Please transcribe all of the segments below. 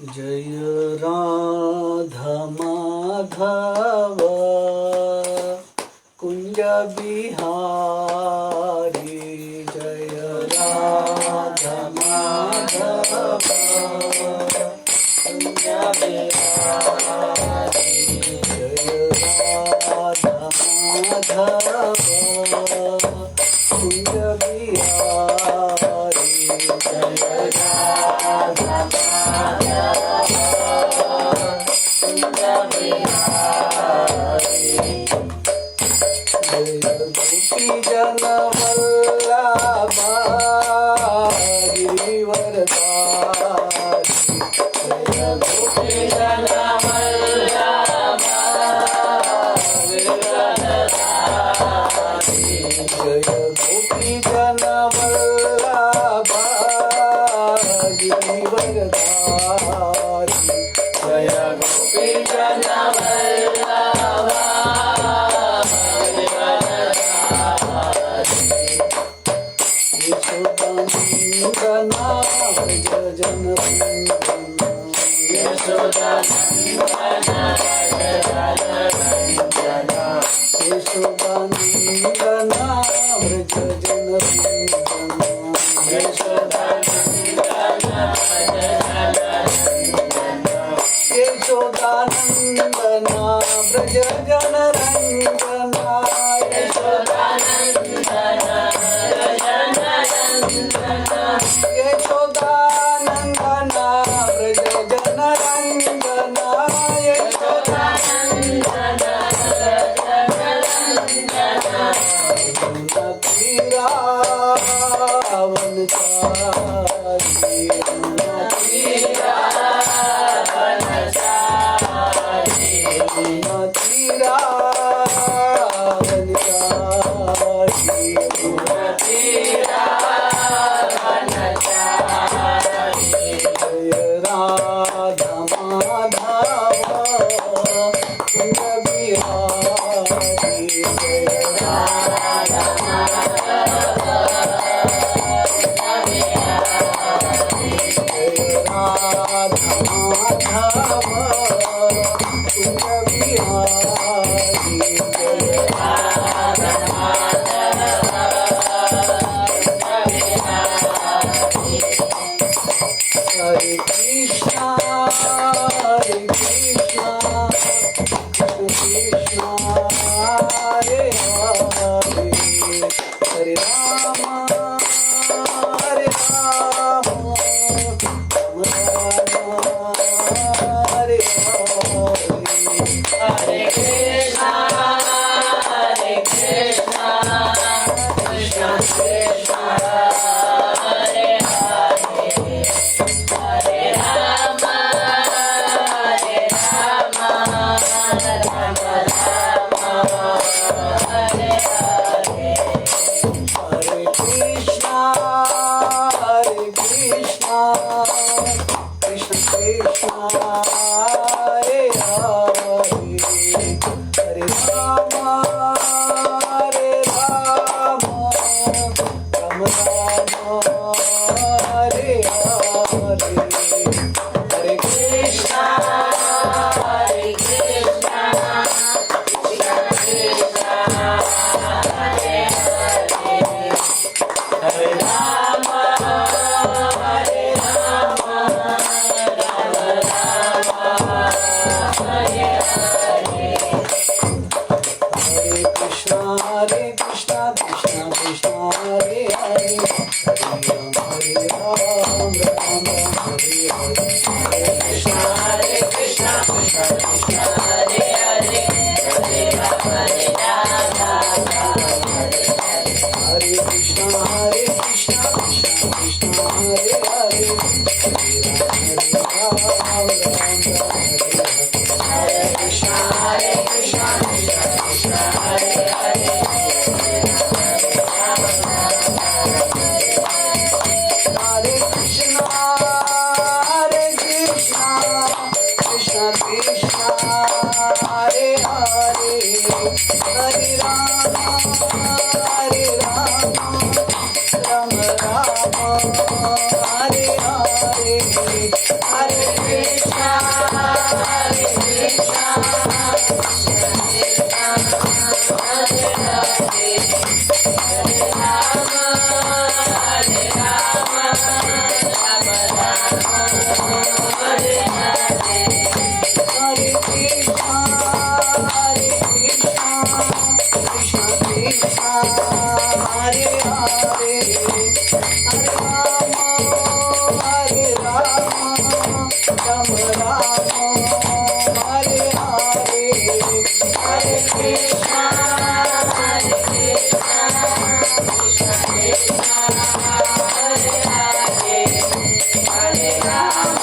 जय राधा माधव कुंज बिहारी। जय राधा माधव कुंज बिहारी। जय राधा माधव कुंज बिहारी। जय राधा गोपी जन वल्लभा गिरिवरधारी। जय गोपी जन वल्लभा गिरिवरधारी। जय गोपी जन वल्लभा गिरिवरधारी। जय गोपी जन वल्लभा यशोदानंदना व्रज जनरंजना। यशोदानंदना व्रज जनरंजना। यशोदानंदना व्रज जनरंजना। यशोदानंदना व्रज जनरंजना। यशोदानंदना व्रज जनरंजना। यशोदानंदना यशोदानंदना व्रज जनरंजना। यशोदानंदना रावण चारी। रावण चारी। रावण चारी। जय राधा माधव कुंज बिहारी। जय राधा माधव कुंज बिहारी। जय राधा माधव कुंज बिहारी। जय राधा हरे कृष्णा हरे कृष्णा कृष्ण हरे हरे। हरे राम हरे राम राम राम हरे हरे। हरे कृष्णा कृष्ण कृष्ण हरे हरे। हरे राम राम राम हरे हरे। हरे कृष्णा कृष्ण कृष्ण हरे हरे। हरे राम राम हरे हरे। हरे कृष्णा कृष्ण कृष्ण हरे हरे। हरे राम राम हरे हरे। हरे कृष्णा कृष्ण कृष्ण हरे हरे। हरे राम राम हरे हरे। हरे कृष्णा कृष्ण कृष्ण हरे हरे। हरे राम हरे कृष्णा कृष्ण कृष्ण हरे हरे। हरे राम राम हरे हरे। हरे कृष्णा कृष्ण कृष्ण हरे हरे। हरे कृष्णा कृष्ण कृष्ण हरे हरे। हरे राम राम राम हरे हरे। हरे राम राम हरे हरे हरे कृष्णा हरे कृष्णा कृष्ण कृष्ण हरे हरे हरे राम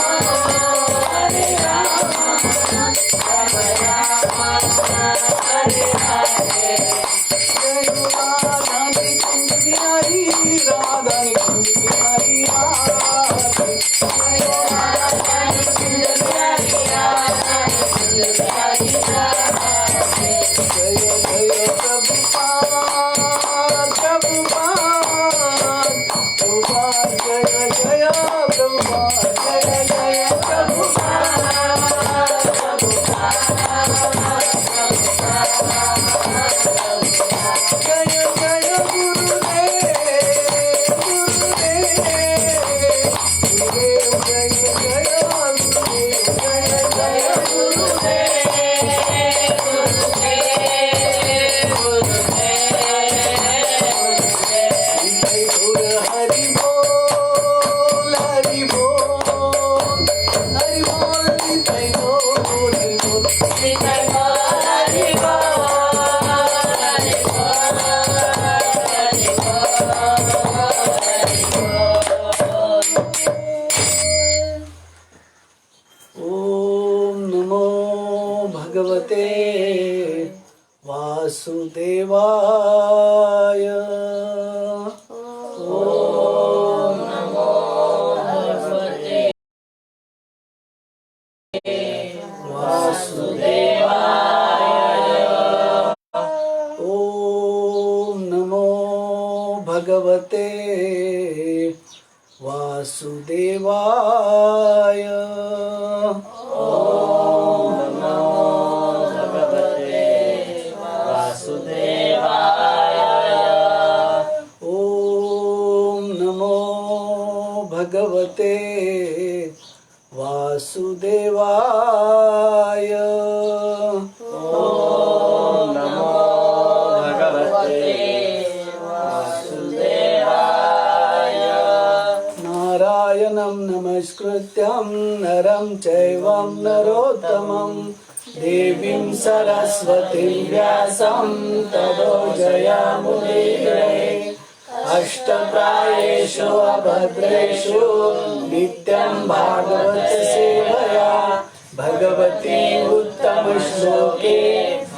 हरे राम राम राम हरे हरे जय राधा कुंज बिहारी राधा कुंज बिहारी राधे जय राधा कुंज बिहारी राधा कुंज बिहारी राधे जय जय प्रभुपाद प्रभुपाद प्रभुपाद जय जय प्रभुपाद जय जय प्रभुपाद जय जय गुरुदेव गुरुदेव गुरुदेव जय जय गुरुदेव जय जय गुरुदेव गुरुदेव गुरुदेव हरि बोल हरि बोल हरि बोल निताई बोल हरि बोल निताई बोल हरि बोल हरि बोल हरि बोल ओम नमो भगवते वासुदेवाय ओम नमो भगवते वासुदेवाय ओम नमो भगवते वासुदेवाय ओम नमो भगवते वासुदेवाय ओम नमो भगवते वासुदेवाय ओम नमो भगवते वासुदेवाय नारायणं नमस्कृत्यं नरं चैवं नरोत्तमं देवीं सरस्वतीं व्यासं ततो जयामुदीरये अष्टप्रायेषु अभद्रेषु नित्यं भागवत सेवया भगवती उत्तमश्लोके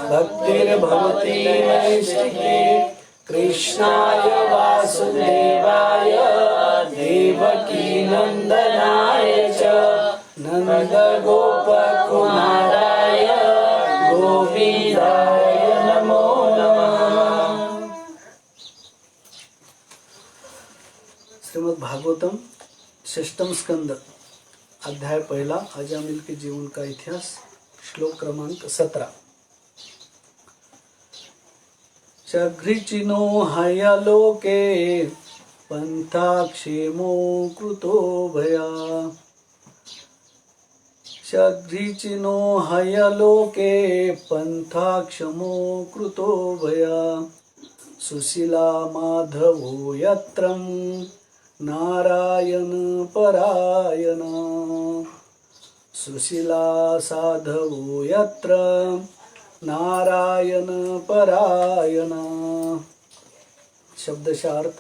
भक्तिर्भवति नैष्टिके कृष्णाय वासुदेवाय देवकी नन्दनाय च नन्दगोपकुमाराय गोविन्दाय नमो नमः। श्रीमद् भागवतम षष्ठम स्कंद अध्याय पहला अजामिल के जीवन का इतिहास श्लोक क्रमांक 17 शघ्रिचिनो हयलोके पंथाक्षेमो कृतो भया शघ्रिचिनो हयलोके पंथाक्षमो कृतो भया सुशीला माधवो यत्रं नारायण परायण सुशीला साधवो यत्र नारायण परायण शब्दशार्थ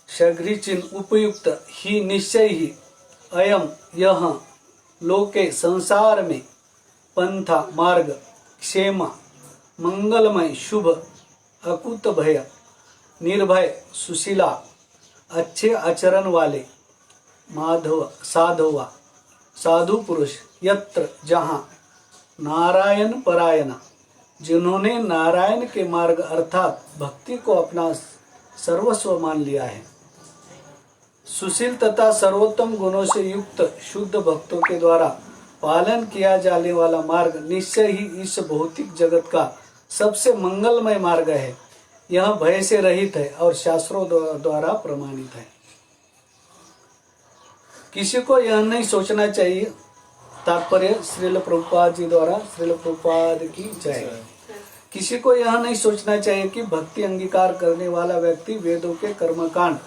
शघ्रिचिन उपयुक्त ही निश्चय ही अयम यह लोके संसार में पंथा मार्ग क्षेम मंगलमय शुभ अकुत भय निर्भय सुशीला अच्छे आचरण वाले माधव साधवा साधु पुरुष यत्र जहाँ नारायण परायण जिन्होंने नारायण के मार्ग अर्थात भक्ति को अपना सर्वस्व मान लिया है सुशील तथा सर्वोत्तम गुणों से युक्त शुद्ध भक्तों के द्वारा पालन किया जाने वाला मार्ग निश्चय ही इस भौतिक जगत का सबसे मंगलमय मार्ग है। यह भय से रहित है और शास्त्रों द्वारा प्रमाणित है। किसी को यह नहीं सोचना चाहिए। तात्पर्य श्रील प्रभुपाद जी द्वारा श्रील प्रभुपाद की जय। किसी को यह नहीं सोचना चाहिए कि भक्ति अंगीकार करने वाला व्यक्ति वेदों के कर्मकांड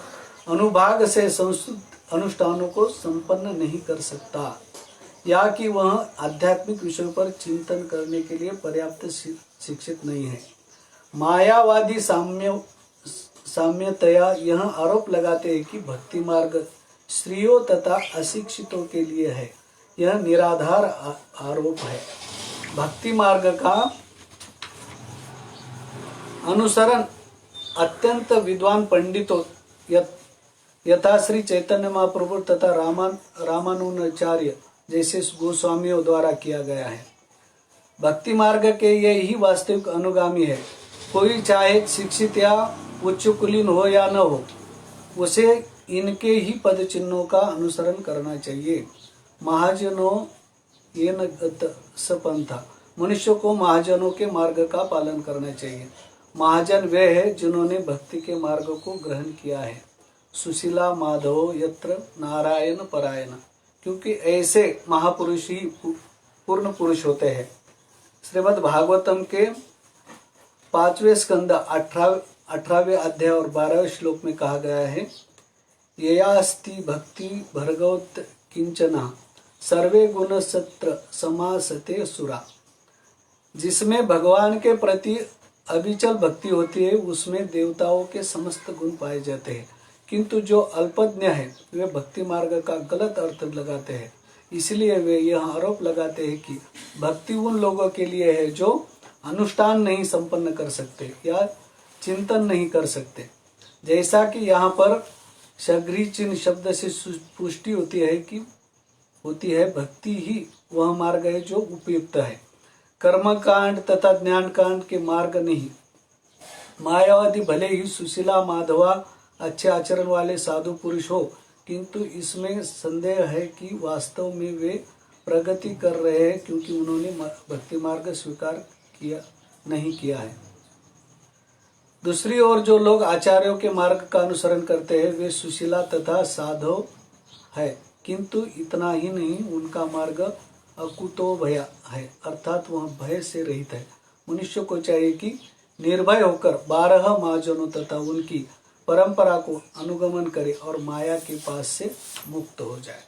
अनुभाग से संस्कृत अनुष्ठानों को संपन्न नहीं कर सकता। या कि वह आध्यात्मिक विषयों पर चिंतन करने के लिए पर्याप्त शिक्षित नहीं है। मायावादी साम्यतया यह आरोप लगाते हैं कि भक्ति मार्ग स्त्रियों तथा अशिक्षितों के लिए है। यह निराधार आरोप है। भक्ति मार्ग का अनुसरण अत्यंत विद्वान पंडितों यथा श्री चैतन्य महाप्रभु तथा रामानुजाचार्य जैसे गोस्वामियों द्वारा किया गया है। भक्ति मार्ग के ये ही वास्तविक अनुगामी है। कोई चाहे शिक्षित या उच्च कुलीन हो या न हो, उसे इनके ही पद चिन्हों का अनुसरण करना चाहिए। महाजनों ये न सपंथा, मनुष्य को महाजनों के मार्ग का पालन करना चाहिए। महाजन वे है जिन्होंने भक्ति के मार्ग को ग्रहण किया है। सुशीला माधव यत्र नारायण परायण, क्योंकि ऐसे महापुरुष ही पूर्ण पुरुष होते हैं। श्रीमद् भागवतम के 5वें स्कंद 18वें अध्याय और 12वें श्लोक में कहा गया है, ययास्ति भक्ति भर्गवत किंचना सर्वे गुण सत्र समासते सुरा। जिसमें भगवान के प्रति अविचल भक्ति होती है उसमें देवताओं के समस्त गुण पाए जाते हैं, किंतु जो अल्पज्ञ है वे भक्ति मार्ग का गलत अर्थ लगाते हैं। इसलिए वे यह आरोप लगाते हैं कि भक्ति उन लोगों के लिए है जो अनुष्ठान नहीं संपन्न कर सकते या चिंतन नहीं कर सकते। जैसा कि यहाँ पर शगरी चिन्ह शब्द से पुष्टि होती है भक्ति ही वह मार्ग है जो उपयुक्त है, कर्म कांड तथा ज्ञान कांड के मार्ग नहीं। मायावादी भले ही सुशीला माधवा अच्छे आचरण वाले साधु पुरुष हो, किंतु इसमें संदेह है कि वास्तव में वे प्रगति कर रहे हैं, क्योंकि उन्होंने भक्ति मार्ग स्वीकार नहीं किया है। दूसरी ओर जो लोग आचार्यों के मार्ग का अनुसरण करते हैं वे सुशीला तथा साधु है, किंतु इतना ही नहीं, उनका मार्ग अकुतो भया है, अर्थात वह भय से रहित है। मनुष्य को चाहिए कि निर्भय होकर 12 महाजनों तथा उनकी परंपरा को अनुगमन करे और माया के पास से मुक्त हो जाए।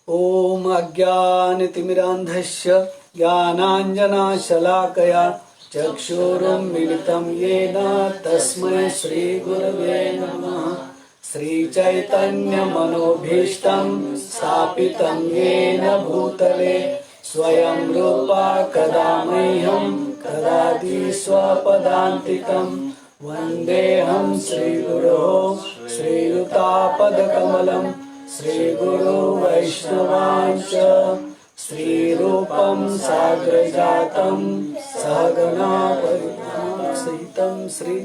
ओम अज्ञानतिमिरान्धस्य ज्ञानाञ्जनशलाकया चक्षुरुन्मीलितं येन तस्मै श्रीगुरवे नमः। श्रीचैतन्यमनोभीष्टं स्थापितं येन भूतले स्वयं रूपा कदा मह्यं ददाति स्वपदान्तिकं। वन्देऽहं श्रीगुरोः श्रीयुतापदकमलं श्रीगुरो वैष्णवांश्च श्रीरूपं साग्रजातं सहगना परिवारसहितं श्री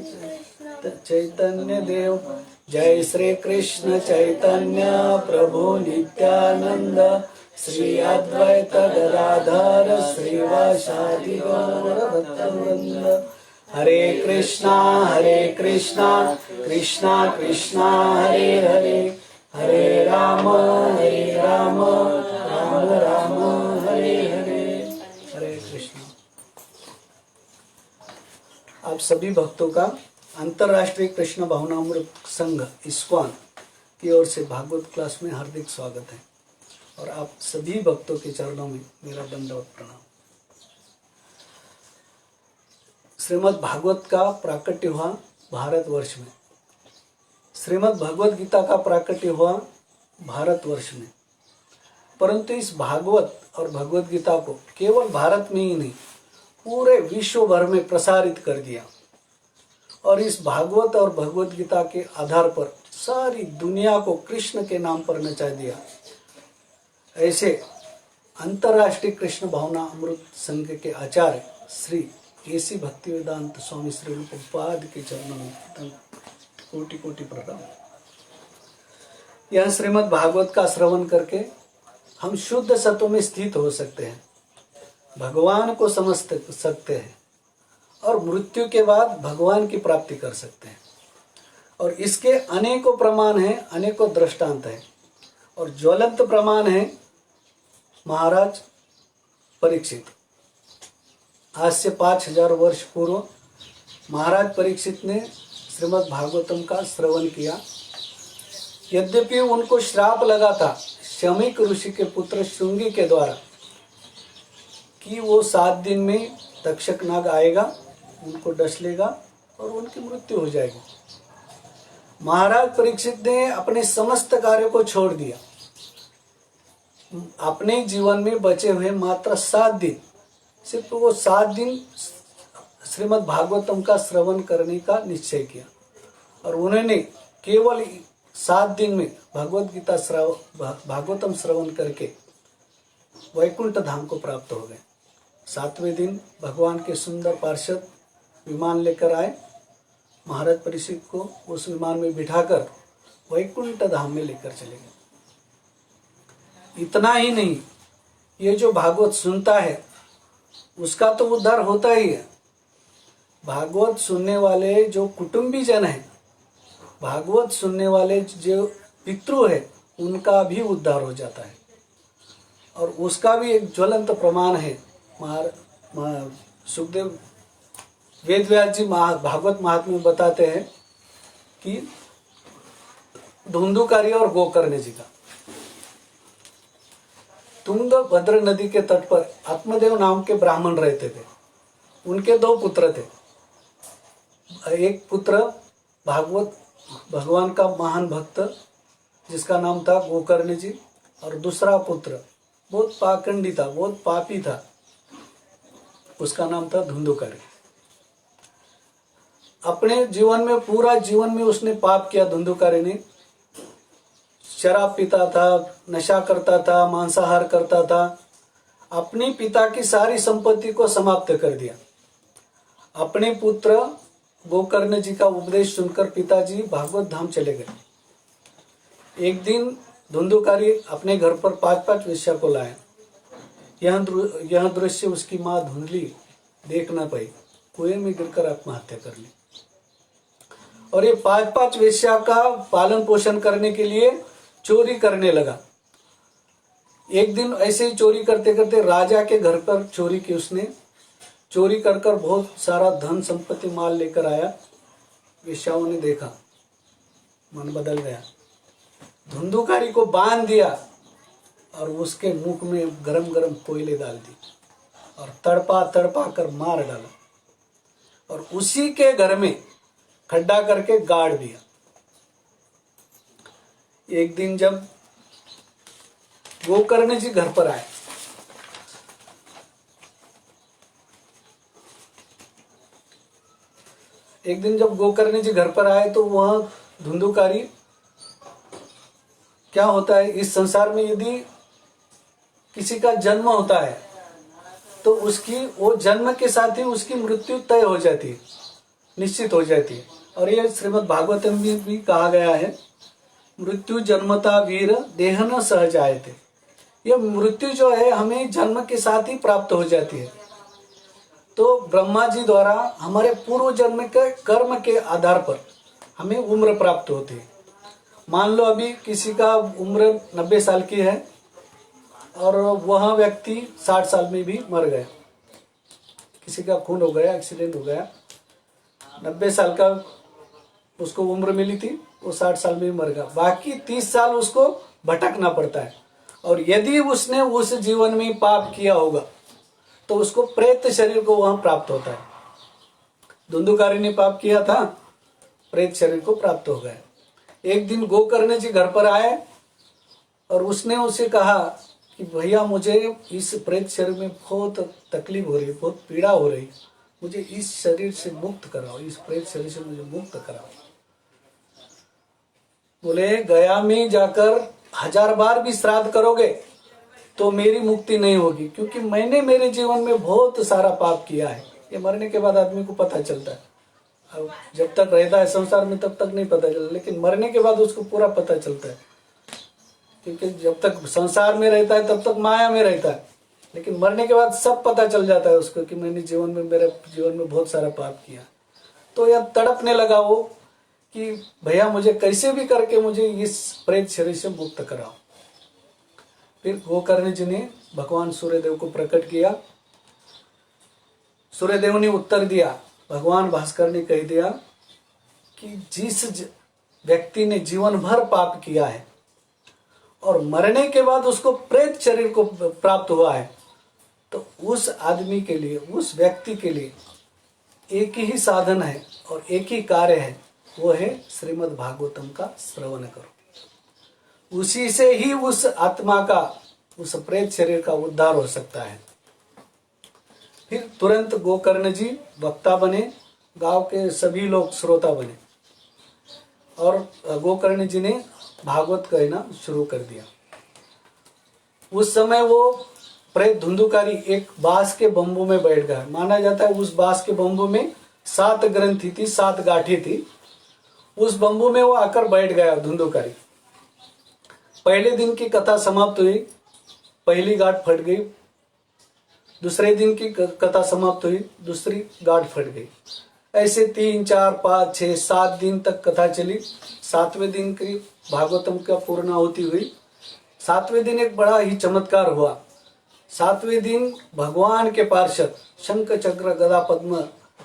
चैतन्यदेव। जय श्री कृष्ण चैतन्य प्रभु नित्यानंद श्री अद्वैत गदाधर श्रीवासादि गौर भक्तवृंद। हरे कृष्णा कृष्णा कृष्णा हरे हरे, हरे राम राम राम हरे हरे। हरे कृष्ण। आप सभी भक्तों का अंतर्राष्ट्रीय कृष्ण भावनामृत संघ इस्कॉन की ओर से भागवत क्लास में हार्दिक स्वागत है और आप सभी भक्तों के चरणों में मेरा दंडवत प्रणाम। श्रीमद् भागवत का प्राकट्य हुआ भारतवर्ष में, श्रीमद् भगवत गीता का प्राकट्य हुआ भारतवर्ष में, परंतु इस भागवत और भगवत गीता को केवल भारत में ही नहीं पूरे विश्व भर में प्रसारित कर दिया और इस भागवत और भगवत गीता के आधार पर सारी दुनिया को कृष्ण के नाम पर नचा दिया। ऐसे अंतर्राष्ट्रीय कृष्ण भावना अमृत संघ के आचार्य श्री एसी भक्तिवेदांत स्वामी श्री रूप प्रभुपाद के चरणों में कोटि कोटि प्रणाम। यह श्रीमद् भागवत का श्रवण करके हम शुद्ध सत्व में स्थित हो सकते हैं, भगवान को समझ सकते हैं और मृत्यु के बाद भगवान की प्राप्ति कर सकते हैं। और इसके अनेकों प्रमाण हैं, अनेकों दृष्टांत हैं और ज्वलंत प्रमाण है महाराज परीक्षित। आज से 5000 वर्ष पूर्व महाराज परीक्षित ने श्रीमद् भागवतम का श्रवण किया यद्यपि उनको श्राप लगा था शमीक ऋषि के पुत्र श्रृंगी के द्वारा कि वो 7 दिन में तक्षक नाग आएगा, उनको डस लेगा और उनकी मृत्यु हो जाएगी। महाराज परीक्षित ने अपने समस्त कार्यों को छोड़ दिया। अपने जीवन में बचे हुए मात्र 7 दिन, सिर्फ वो 7 दिन श्रीमद् भागवतम का श्रवण करने का निश्चय किया और उन्होंने केवल 7 दिन में भगवत गीता भागवतम श्रवण करके वैकुंठ धाम को प्राप्त हो गए। 7वें दिन भगवान के सुंदर पार्षद विमान लेकर आए, महाराज परीक्षित को उस विमान में बिठाकर वैकुंठ धाम में लेकर चले गए। इतना ही नहीं, ये जो भागवत सुनता है उसका तो उद्धार होता ही है। भागवत सुनने वाले जो कुटुंबी जन हैं, भागवत सुनने वाले जो पितृ है, उनका भी उद्धार हो जाता है। और उसका भी एक ज्वलंत प्रमाण है। सुखदेव वेदव्यास जी भागवत महात्म्य में बताते हैं कि धुंधुकारी और गोकर्ण जी का तुंगभद्र नदी के तट पर आत्मदेव नाम के ब्राह्मण रहते थे। उनके 2 पुत्र थे। एक पुत्र भागवत भगवान का महान भक्त जिसका नाम था गोकर्ण जी, और दूसरा पुत्र बहुत पाखंडी था, बहुत पापी था, उसका नाम था धुंधुकारी। अपने जीवन में पूरा जीवन में उसने पाप किया। धुंधुकारी ने शराब पीता था, नशा करता था, मांसाहार करता था, अपने पिता की सारी संपत्ति को समाप्त कर दिया। अपने पुत्र गोकर्ण जी का उपदेश सुनकर पिताजी भागवत धाम चले गए। एक दिन धुंधुकारी अपने घर पर 5-5 वेश्या को लाया। यह दृश्य उसकी माँ धुंधली देख न पाई, कुएं में गिरकर आत्महत्या कर ली। और ये 5-5 वेश्या का पालन पोषण करने के लिए चोरी करने लगा। एक दिन ऐसे ही चोरी करते करते राजा के घर पर चोरी की उसने। चोरी कर बहुत सारा धन संपत्ति माल लेकर आया। वेश्याओं ने देखा, मन बदल गया। धुंधुकारी को बांध दिया और उसके मुख में गरम गरम कोयले डाल दी और तड़पा तड़पा कर मार डाला और उसी के घर में खड्डा करके गाड़ दिया। एक दिन जब गोकर्ण जी घर पर आए, तो वह धुंधुकारी, क्या होता है इस संसार में, यदि किसी का जन्म होता है तो उसकी वो जन्म के साथ ही उसकी मृत्यु तय हो जाती है, निश्चित हो जाती है। और ये श्रीमद् भागवतम में भी कहा गया है, मृत्यु जन्मता वीर देह न सहज आए थे। यह मृत्यु जो है हमें जन्म के साथ ही प्राप्त हो जाती है। तो ब्रह्मा जी द्वारा हमारे पूर्व जन्म के कर्म के आधार पर हमें उम्र प्राप्त होती है। मान लो अभी किसी का उम्र 90 साल की है और वह व्यक्ति 60 साल में भी मर गया, किसी का खून हो गया, एक्सीडेंट हो गया, 90 साल का उसको उम्र मिली थी, वो 60 साल में मर गया, बाकी 30 साल उसको भटकना पड़ता है। और यदि उसने उस जीवन में पाप किया होगा तो उसको प्रेत शरीर को वहां प्राप्त होता है। धुंधुकारी ने पाप किया था, प्रेत शरीर को प्राप्त हो गया। एक दिन गोकर्ण जी घर पर आए और उसने उसे कहा कि भैया मुझे इस प्रेत शरीर में बहुत तकलीफ हो रही, बहुत पीड़ा हो रही, मुझे इस शरीर से मुक्त कराओ, इस प्रेत शरीर से मुझे मुक्त कराओ। बोले गया में जाकर 1000 बार भी श्राद्ध करोगे तो मेरी मुक्ति नहीं होगी, क्योंकि मैंने मेरे जीवन में बहुत सारा पाप किया है। ये मरने के बाद आदमी को पता चलता है, अब जब तक रहता है संसार में तब तक नहीं पता चलता, लेकिन मरने के बाद उसको पूरा पता चलता है। क्योंकि जब तक संसार में रहता है तब तक माया में रहता है, लेकिन मरने के बाद सब पता चल जाता है उसको कि मैंने मेरे जीवन में बहुत सारा पाप किया। तो यह तड़पने लगा वो कि भैया मुझे कैसे भी करके मुझे इस प्रेत शरीर से मुक्त कराओ। फिर गोकर्ण जी ने भगवान सूर्यदेव को प्रकट किया। सूर्यदेव ने उत्तर दिया, भगवान भास्कर ने कह दिया कि व्यक्ति ने जीवन भर पाप किया है और मरने के बाद उसको प्रेत शरीर को प्राप्त हुआ है, तो उस आदमी के लिए, उस व्यक्ति के लिए एक ही साधन है और एक ही कार्य है, वो है श्रीमद् भागवतम का श्रवण करो। उसी से ही उस आत्मा का, उस प्रेत शरीर का उद्धार हो सकता है। फिर तुरंत गोकर्ण जी वक्ता बने, गांव के सभी लोग श्रोता बने और गोकर्ण जी ने भागवत कहना शुरू कर दिया। उस समय वो प्रेत धुंधुकारी एक बांस के बम्बू में बैठ गया। माना जाता है उस बांस के बम्बू में 7 ग्रंथि थी, 7 गाठी थी। उस बम्बू में वो आकर बैठ गया धुंधुकारी। पहले दिन की कथा समाप्त हुई, पहली गांठ फट गई। दूसरे दिन की कथा समाप्त हुई, दूसरी गांठ फट गई। ऐसे 3, 4, 5, 6, 7 दिन तक कथा चली। 7वें दिन की भागवतम का पूर्णाहुति हुई। 7वें दिन एक बड़ा ही चमत्कार हुआ। 7वें दिन भगवान के पार्षद शंख चक्र गदा पद्म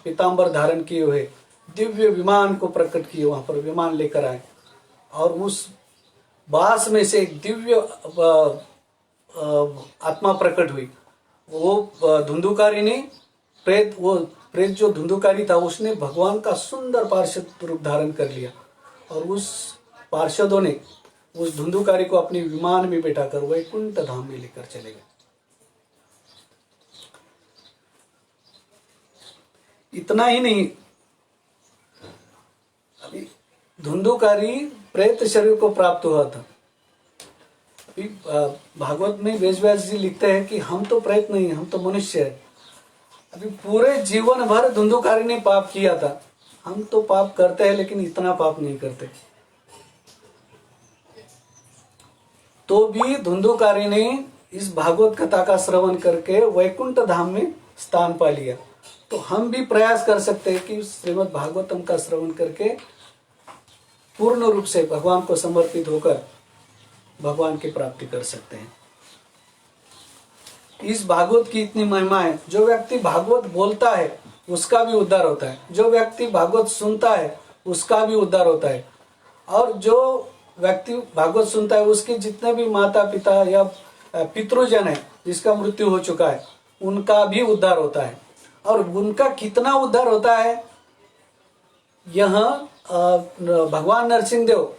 पीतांबर धारण किए हुए दिव्य विमान को प्रकट किए, वहां पर विमान लेकर आए और उस बांस में से एक दिव्य आत्मा प्रकट हुई। वो धुंधुकारी ने प्रेत जो धुंधुकारी था उसने भगवान का सुंदर पार्षद रूप धारण कर लिया और उस पार्षदों ने उस धुंधुकारी को अपने विमान में बैठाकर वैकुंठ धाम में लेकर चले गए। इतना ही नहीं, अभी धुंधुकारी प्रेत शरीर को प्राप्त हुआ था। अभी भागवत में वेदव्यास जी लिखते हैं कि हम तो प्रेत नहीं, हम तो मनुष्य है। अभी पूरे जीवन भर धुंधुकारी ने पाप किया था। हम तो पाप करते हैं लेकिन इतना पाप नहीं करते। तो भी धुंधुकारी ने इस भागवत कथा का श्रवण करके वैकुंठ धाम में स्थान पा लिया। तो हम भी प्रयास कर सकते हैं कि श्रीमद् भागवतम का श्रवण करके पूर्ण रूप से भगवान को समर्पित होकर भगवान की प्राप्ति कर सकते हैं। इस भागवत की इतनी महिमा है। जो व्यक्ति भागवत बोलता है उसका भी उद्धार होता है, जो व्यक्ति भागवत सुनता है उसका भी उद्धार होता है, और जो व्यक्ति भागवत सुनता है उसके जितने भी माता पिता या पितृजन है जिसका मृत्यु हो चुका है उनका भी उद्धार होता है। और उनका कितना उद्धार होता है, यहाँ भगवान नरसिंह देव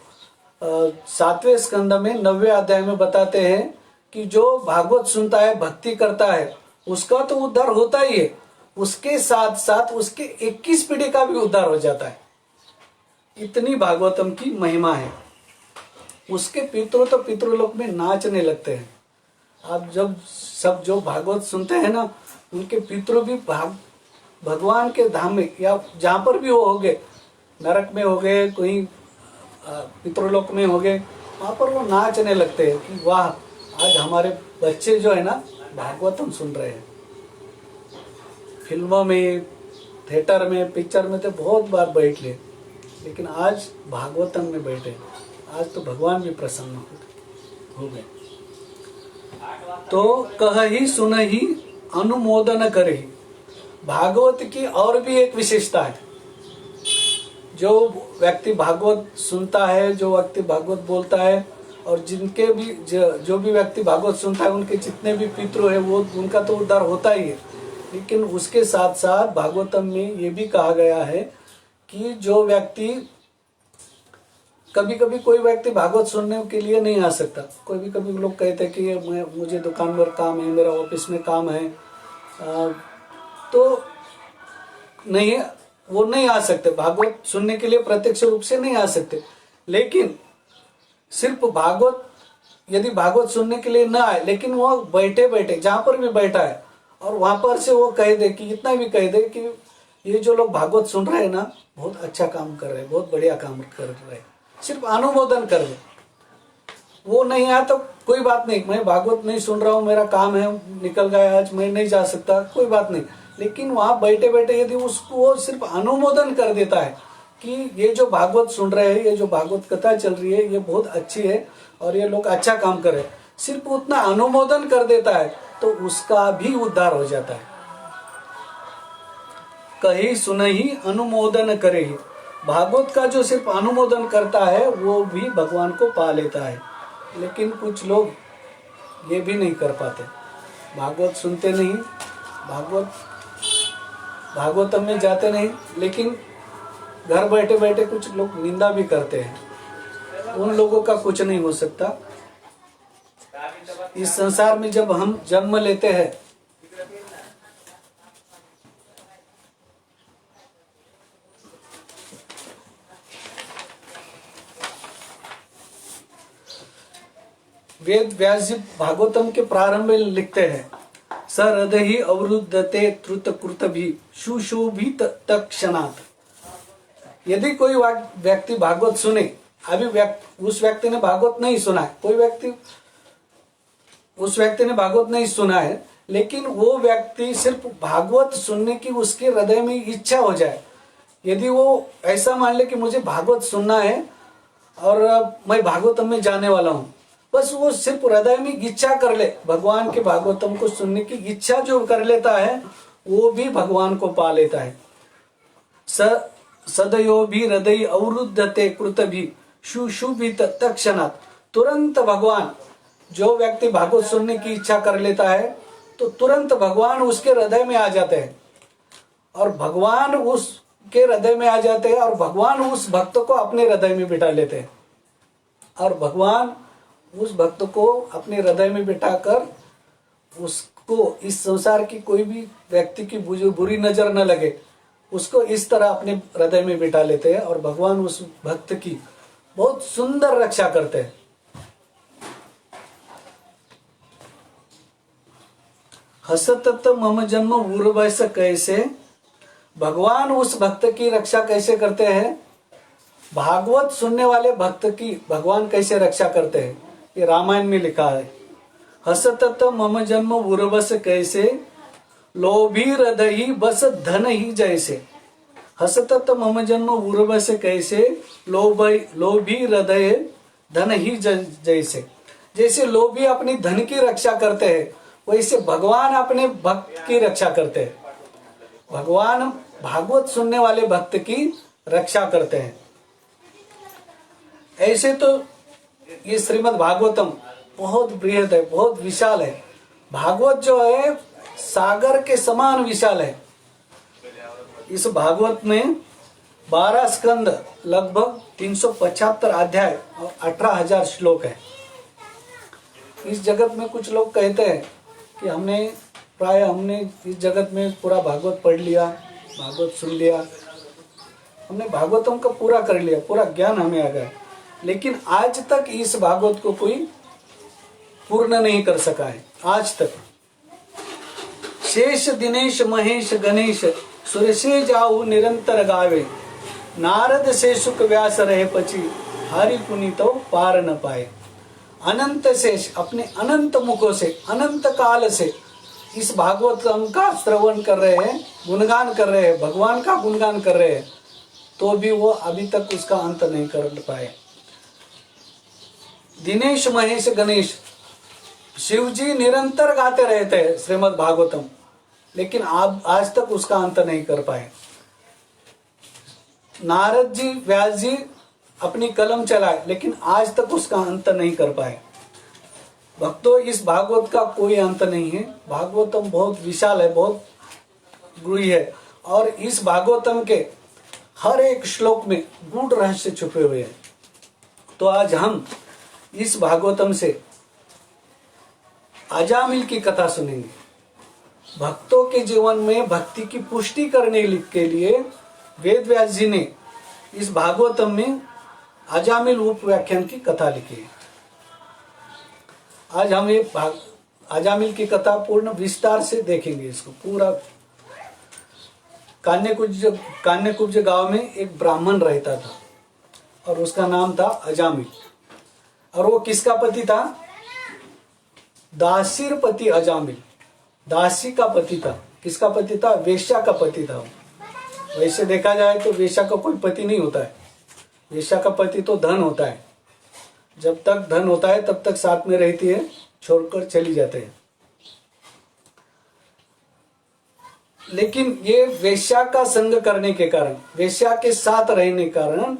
7वें स्कंद में 9वें अध्याय में बताते हैं कि जो भागवत सुनता है, भक्ति करता है, उसका तो उद्धार होता ही है, उसके साथ साथ उसके 21 पीढ़ी का भी उद्धार हो जाता है। इतनी भागवतम की महिमा है। उसके पितृ तो पितृलोक में नाचने लगते हैं। आप जब सब जो भागवत सुनते हैं ना, उनके पितृ भी भगवान के धाम में या जहाँ पर भी वो हो गए, नरक में हो गए, कोई पितृलोक में हो गए, वहाँ पर वो नाचने लगते हैं कि वाह, आज हमारे बच्चे जो है ना भागवतम सुन रहे हैं। फिल्मों में, थिएटर में, पिक्चर में तो बहुत बार बैठ ले, लेकिन आज भागवतम में बैठे। आज तो भगवान भी प्रसन्न हो गए। तो कह ही सुन ही अनुमोदन करे। भागवत की और भी एक विशेषता है। जो व्यक्ति भागवत सुनता है, जो व्यक्ति भागवत बोलता है, और जिनके भी जो भी व्यक्ति भागवत सुनता है उनके जितने भी पितृ है वो उनका तो उद्धार होता ही है। लेकिन उसके साथ साथ भागवतम में ये भी कहा गया है कि जो व्यक्ति, कभी कभी कोई व्यक्ति भागवत सुनने के लिए नहीं आ सकता। कभी कभी लोग कहते हैं कि मुझे दुकान पर काम है, मेरा ऑफिस में काम है, तो नहीं, वो नहीं आ सकते भागवत सुनने के लिए, प्रत्यक्ष रूप से नहीं आ सकते। लेकिन सिर्फ भागवत, यदि भागवत सुनने के लिए ना आए, लेकिन वो बैठे बैठे जहाँ पर भी बैठा है और वहां पर से वो कह दे कि इतना भी कह दे कि ये जो लोग भागवत सुन रहे हैं ना, बहुत अच्छा काम कर रहे हैं, बहुत बढ़िया काम कर रहे हैं, सिर्फ अनुमोदन कर दे। वो नहीं आया तो कोई बात नहीं, मैं भागवत नहीं सुन रहा हूँ, मेरा काम है, निकल गया आज, मैं नहीं जा सकता, कोई बात नहीं। लेकिन वहां बैठे बैठे यदि उसको वो सिर्फ अनुमोदन कर देता है कि ये जो भागवत सुन रहे हैं, ये जो भागवत कथा चल रही है, ये बहुत अच्छी है और ये लोग अच्छा काम कर रहे हैं, सिर्फ उतना अनुमोदन कर देता है तो उसका भी उद्धार हो जाता है। कही सुनहि अनुमोदन करे। भागवत का जो सिर्फ अनुमोदन करता है वो भी भगवान को पा लेता है। लेकिन कुछ लोग ये भी नहीं कर पाते, भागवत सुनते नहीं, भागवतम में जाते नहीं, लेकिन घर बैठे बैठे कुछ लोग निंदा भी करते हैं। उन लोगों का कुछ नहीं हो सकता। इस संसार में जब हम जन्म लेते हैं वेद व्यास जी भागवतम के प्रारंभ में लिखते हैं, स हृदय अवरुद्धते त्रुत कृत भी सुशोभित तत्क्षणात्। यदि कोई व्यक्ति भागवत सुने, अभी उस व्यक्ति ने भागवत नहीं सुना है, कोई व्यक्ति उस व्यक्ति ने भागवत नहीं सुना है, लेकिन वो व्यक्ति सिर्फ भागवत सुनने की उसके हृदय में इच्छा हो जाए, यदि वो ऐसा मान ले कि मुझे भागवत सुनना है और मैं भागवतम में जाने वाला हूं, बस वो सिर्फ हृदय में इच्छा कर ले, भगवान के भागवतम को सुनने की इच्छा जो कर लेता है वो भी भगवान को पा लेता है। सदयो भी हृदय अवरुद्धते कृत भी सुशुभित तत्क्षणात्। तुरंत भगवान, जो व्यक्ति भागवत सुनने की इच्छा कर लेता है तो तुरंत भगवान उसके हृदय में आ जाते हैं, और भगवान उसके हृदय में आ जाते हैं, और भगवान उस भक्त को अपने हृदय में बिठा लेते हैं, और भगवान उस भक्त को अपने हृदय में बिठाकर उसको इस संसार की कोई भी व्यक्ति की बुरी नजर न लगे, उसको इस तरह अपने हृदय में बिठा लेते हैं, और भगवान उस भक्त की बहुत सुंदर रक्षा करते हैं। हसतत मम जन्म उर्वश कैसे, भगवान उस भक्त की रक्षा कैसे करते हैं, भागवत सुनने वाले भक्त की भगवान कैसे रक्षा करते हैं, ये रामायण में लिखा है। हसतत मम जन्म उर्वश कैसे, लोभी हृदय बस धन ही जैसे। हसतत मम जन्म उर्वश कैसे, लोभी हृदय धन ही जैसे। जैसे लोभी अपनी धन की रक्षा करते हैं, वैसे भगवान अपने भक्त की रक्षा करते हैं। भगवान भागवत सुनने वाले भक्त की रक्षा करते हैं। ऐसे तो ये श्रीमद् भागवतम बहुत बृहद है, बहुत विशाल है। भागवत जो है सागर के समान विशाल है। इस भागवत में 12 स्कंद, लगभग 375 अध्याय और 18,000 श्लोक है। इस जगत में कुछ लोग कहते हैं कि हमने इस जगत में पूरा भागवत पढ़ लिया, भागवत सुन लिया, हमने भागवतम का पूरा कर लिया, पूरा ज्ञान हमें आ गया, लेकिन आज तक इस भागवत को कोई पूर्ण नहीं कर सका है। आज तक शेष दिनेश महेश गणेश सुरसे जाऊ निरंतर गावे, नारद से सुख व्यास रहे पची, हरि पुनीतो पार न पाए। अनंत शेष अपने अनंत मुखों से, अनंत काल से इस भागवतम का श्रवण कर रहे हैं, गुणगान कर रहे हैं, भगवान का गुणगान कर रहे हैं, तो भी वो अभी तक उसका अंत नहीं कर पाए। दिनेश महेश गणेश शिव जी निरंतर गाते रहते हैं श्रीमद् भागवतम, लेकिन आज तक उसका अंत नहीं कर पाए। नारद जी, व्यास जी अपनी कलम चलाए, लेकिन आज तक उसका अंत नहीं कर पाए। भक्तों, इस भागवत का कोई अंत नहीं है। भागवतम बहुत विशाल है, बहुत गूढ़ है, और इस भागवतम के हर एक श्लोक में गूढ़ रहस्य छुपे हुए हैं। तो आज हम इस भागवतम से अजामिल की कथा सुनेंगे। भक्तों के जीवन में भक्ति की पुष्टि करने के लिए वेद व्यास जी ने इस भागवतम में अजामिल उपव्याख्यान की कथा लिखी है। आज हम ये अजामिल की कथा पूर्ण विस्तार से देखेंगे। इसको पूरा कान्यकुब्ज गांव में एक ब्राह्मण रहता था और उसका नाम था अजामिल, और वो किसका पति था? दासीर पति अजामिल, दासी का पति था। किसका पति था? वेश्या का पति था। वैसे देखा जाए तो वेश्या का कोई पति नहीं होता है। वेश्या का पति तो धन होता है, जब तक धन होता है तब तक साथ में रहती है, छोड़कर चली जाते हैं। लेकिन ये वेश्या का संग करने के कारण, वेश्या के साथ रहने के कारण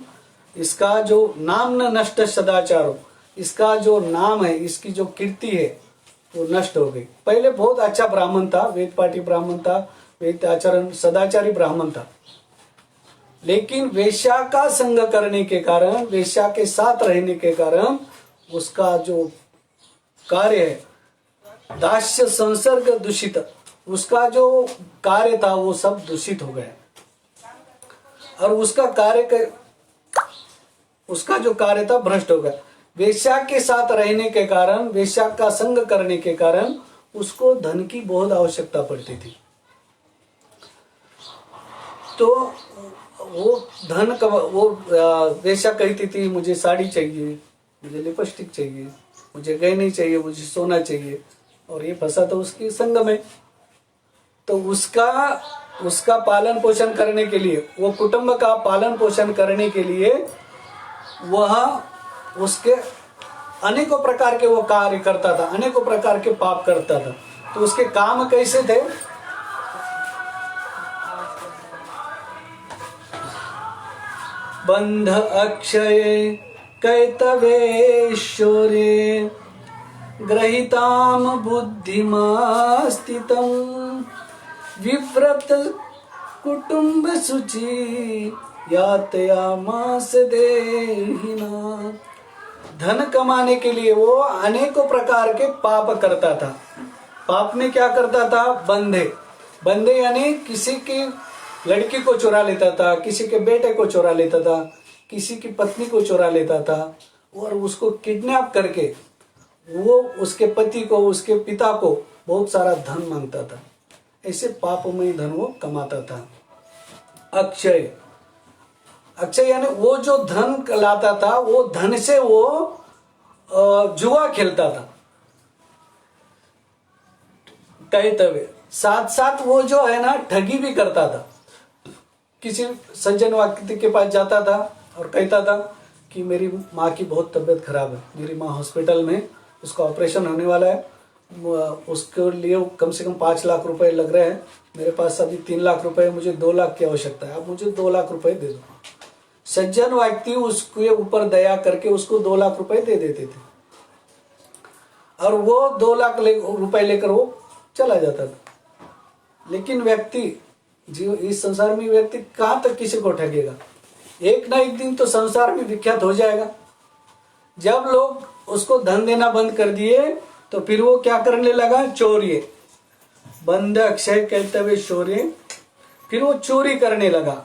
इसका जो नाम न नष्ट सदाचारो, इसका जो नाम है, इसकी जो कीर्ति है वो नष्ट हो गई। पहले बहुत अच्छा ब्राह्मण था, वेद पाठी ब्राह्मण था, वेद आचरण सदाचारी ब्राह्मण था, लेकिन वेश्या का संग करने के कारण, वेश्या के साथ रहने के कारण उसका जो कार्य है दास्य संसर्ग दूषित, उसका जो कार्य था वो सब दूषित हो गया। और उसका जो कार्य था भ्रष्ट हो गया। वेश्या के साथ रहने के कारण, वेश्या का संग करने के कारण उसको धन की बहुत आवश्यकता पड़ती थी। तो वो वेश्या कहती थी मुझे साड़ी चाहिए, मुझे लिपस्टिक चाहिए, मुझे गहने चाहिए, मुझे सोना चाहिए, और ये फंसा तो उसकी संग में। तो उसका पालन पोषण करने के लिए, वो कुटुंब का पालन पोषण करने के लिए वह उसके अनेकों प्रकार के वो कार्य करता था, अनेकों प्रकार के पाप करता था। तो उसके काम कैसे थे? बंध अक्षय कैतवेश्वरे ग्रहीताम बुद्धिमा स्थितम विव्रत कुटुंब शुचि यातयामास देहिना। धन कमाने के लिए वो अनेकों प्रकार के पाप करता था। पाप में क्या करता था? बंधे यानी किसी की लड़की को चुरा लेता था, किसी के बेटे को चुरा लेता था, किसी की पत्नी को चुरा लेता था, और उसको किडनैप करके वो उसके पति को, उसके पिता को बहुत सारा धन मांगता था। ऐसे पापमय धन वो कमाता था। अक्षय यानी वो जो धन लाता था, वो धन से वो जुआ खेलता था। कहते साथ साथ वो जो है ना ठगी भी करता था। किसी सज्जन व्यक्ति के पास जाता था और कहता था कि मेरी माँ की बहुत तबीयत खराब है, मेरी माँ हॉस्पिटल में, उसका ऑपरेशन होने वाला है, उसके लिए कम से कम 5 लाख रुपए लग रहे हैं, मेरे पास अभी 3 लाख रुपए है, मुझे 2 लाख की आवश्यकता है, आप मुझे 2 लाख रुपए दे दो। सज्जन व्यक्ति उसके ऊपर दया करके उसको 2 लाख रुपए दे देते थे, और वो 2 लाख रुपए लेकर वो चला जाता था। लेकिन व्यक्ति इस संसार में व्यक्ति कहां तक किसी को ठगेगा? एक ना एक दिन तो संसार में विख्यात हो जाएगा। जब लोग उसको धन देना बंद कर दिए तो फिर वो क्या करने लगा? चोरी। बंध अक्षय कहते हुए चोरी, फिर वो चोरी करने लगा।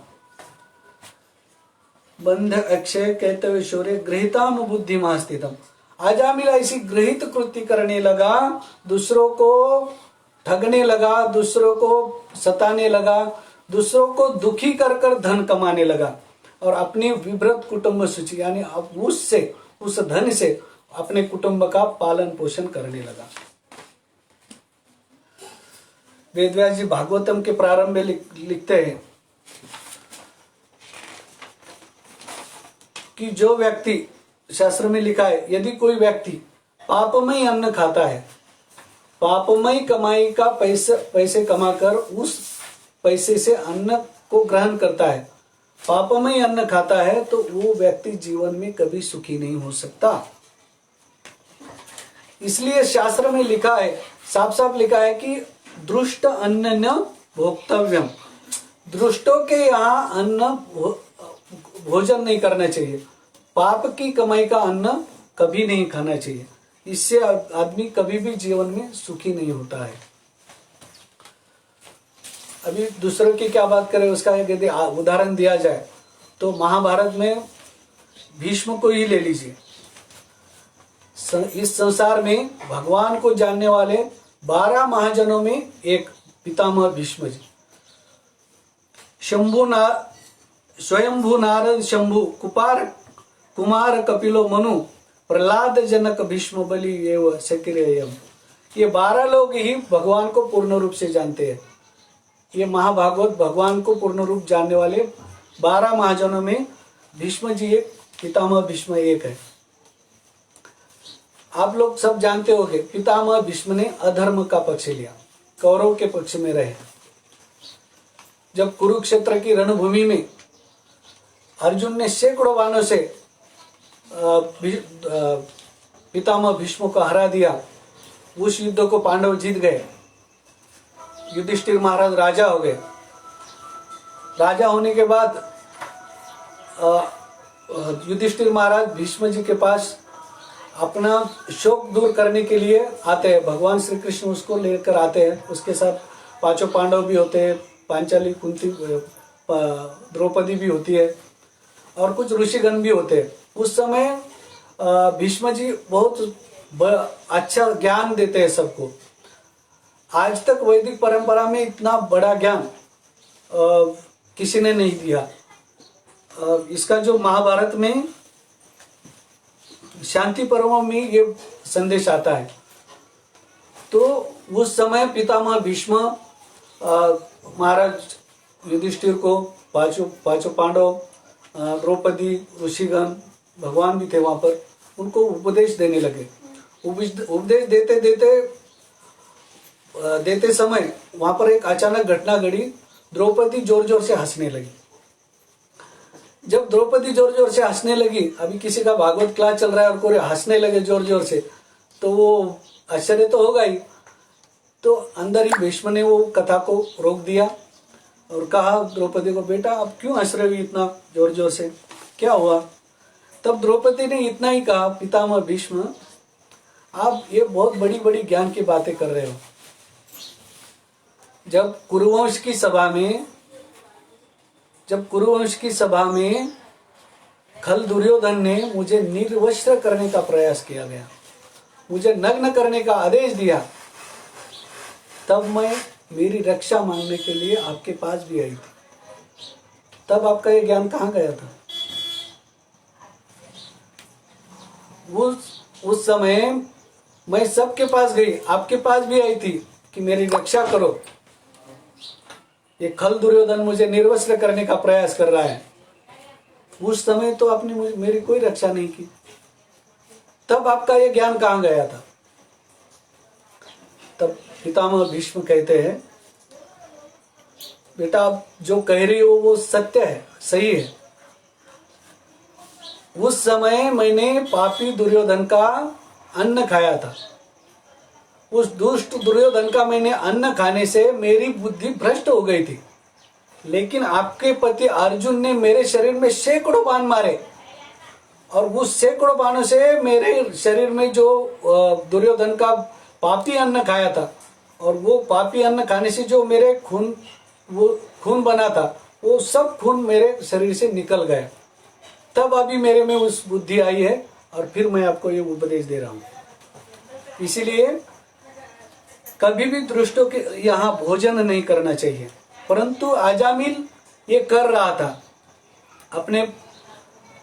बंध अक्षय कहते हुए चोरी गृहीताम बुद्धिमा स्थितम, आजामिला ऐसी गृहित कृत्य करने लगा, दूसरों को ठगने लगा, दूसरों को सताने लगा, दूसरों को दुखी कर कर धन कमाने लगा, और अपनी विभ्रत कुटुंब सूची यानी उससे, उस धन से अपने कुटुंब का पालन पोषण करने लगा। वेदव्यास जी भागवतम के प्रारंभ में लिखते हैं कि जो व्यक्ति, शास्त्र में लिखा है, यदि कोई व्यक्ति पापमय अन्न खाता है, पापमय कमाई का पैसे कमाकर उस पैसे से अन्न को ग्रहण करता है, पापमय अन्न खाता है, तो वो व्यक्ति जीवन में कभी सुखी नहीं हो सकता। इसलिए शास्त्र में लिखा है, साफ साफ लिखा है कि दुष्ट अन्न न भोक्तव्यम, दुष्टों के यहाँ अन्न भोजन नहीं करना चाहिए, पाप की कमाई का अन्न कभी नहीं खाना चाहिए। इससे आदमी कभी भी जीवन में सुखी नहीं होता है। अभी दूसरों की क्या बात करें, उसका यदि उदाहरण दिया जाए तो महाभारत में भीष्म को ही ले लीजिए। इस संसार में भगवान को जानने वाले 12 महाजनों में एक पितामह भीष्म जी। स्वयंभू नारद शंभु कुमार कपिलो मनु प्रहलाद जनक भीष्म बलि एवं शक्रियम, ये 12 लोग ही भगवान को पूर्ण रूप से जानते हैं। ये महाभागवत भगवान को पूर्ण रूप जानने वाले 12 महाजनों में भीष्म जी एक, पितामह भीष्म एक है। आप लोग सब जानते होंगे पितामह भीष्म ने अधर्म का पक्ष लिया, कौरव के पक्ष में रहे। जब कुरुक्षेत्र की रणभूमि में अर्जुन ने सैकड़ों बाणों से पितामह भीष्म को हरा दिया, उस युद्ध को पांडव जीत गए। युधिष्ठिर महाराज राजा हो गए। राजा होने के बाद युधिष्ठिर महाराज भीष्म जी के पास अपना शोक दूर करने के लिए आते हैं। भगवान श्री कृष्ण उसको लेकर आते हैं। उसके साथ पांचों पांडव भी होते हैं, पांचाली, कुंती, द्रौपदी भी होती है और कुछ ऋषिगण भी होते हैं। उस समय भीष्म जी बहुत अच्छा ज्ञान देते हैं सबको। आज तक वैदिक परंपरा में इतना बड़ा ज्ञान किसी ने नहीं दिया। इसका जो महाभारत में शांति पर्व में ये संदेश आता है। तो उस समय पितामह भीष्म महाराज युधिष्ठिर को, पांचों पांडव, द्रौपदी, ऋषिगण, भगवान भी थे वहां पर, उनको उपदेश देने लगे। उपदेश देते समय वहां पर एक अचानक घटना घटी। द्रौपदी जोर जोर से हंसने लगी। जब द्रौपदी जोर जोर से हंसने लगी, अभी किसी का भागवत क्लास चल रहा है और कोई हंसने लगे जोर जोर से, तो वो आश्चर्य तो होगा ही। तो अंदर ही भीष्म ने वो कथा को रोक दिया और कहा द्रौपदी को, बेटा आप क्यों हंस रहे हो इतना जोर जोर से, क्या हुआ? तब द्रौपदी ने इतना ही कहा, पितामह भीष्म आप ये बहुत बड़ी बड़ी ज्ञान की बातें कर रहे हो। जब कुरुवंश की सभा में खल दुर्योधन ने मुझे निर्वस्त्र करने का प्रयास किया गया, मुझे नग्न करने का आदेश दिया, तब मैं मेरी रक्षा मांगने के लिए आपके पास भी आई थी। तब आपका ये ज्ञान कहाँ गया था? उस समय मैं सबके पास गई, आपके पास भी आई थी कि मेरी रक्षा करो। ये खल दुर्योधन मुझे निर्वस्त्र करने का प्रयास कर रहा है। उस समय तो आपने मेरी कोई रक्षा नहीं की। तब आपका ये ज्ञान कहाँ गया था? तब पितामह भीष्म कहते हैं, बेटा आप जो कह रही हो वो सत्य है, सही है। उस समय मैंने पापी दुर्योधन का अन्न खाया था। उस दुष्ट दुर्योधन का मैंने अन्न खाने से मेरी बुद्धि भ्रष्ट हो गई थी। लेकिन आपके पति अर्जुन ने मेरे शरीर में सैकड़ों बाण मारे और उस सैकड़ों बाणों से मेरे शरीर में जो दुर्योधन का पापी अन्न खाया था, और वो पापी अन्न खाने से जो मेरे खून बना था, वो सब खून मेरे शरीर से निकल गया। तब अभी मेरे में उस बुद्धि आई है और फिर मैं आपको ये उपदेश दे रहा हूं। इसीलिए कभी भी दुष्टों के यहाँ भोजन नहीं करना चाहिए। परंतु अजामिल ये कर रहा था, अपने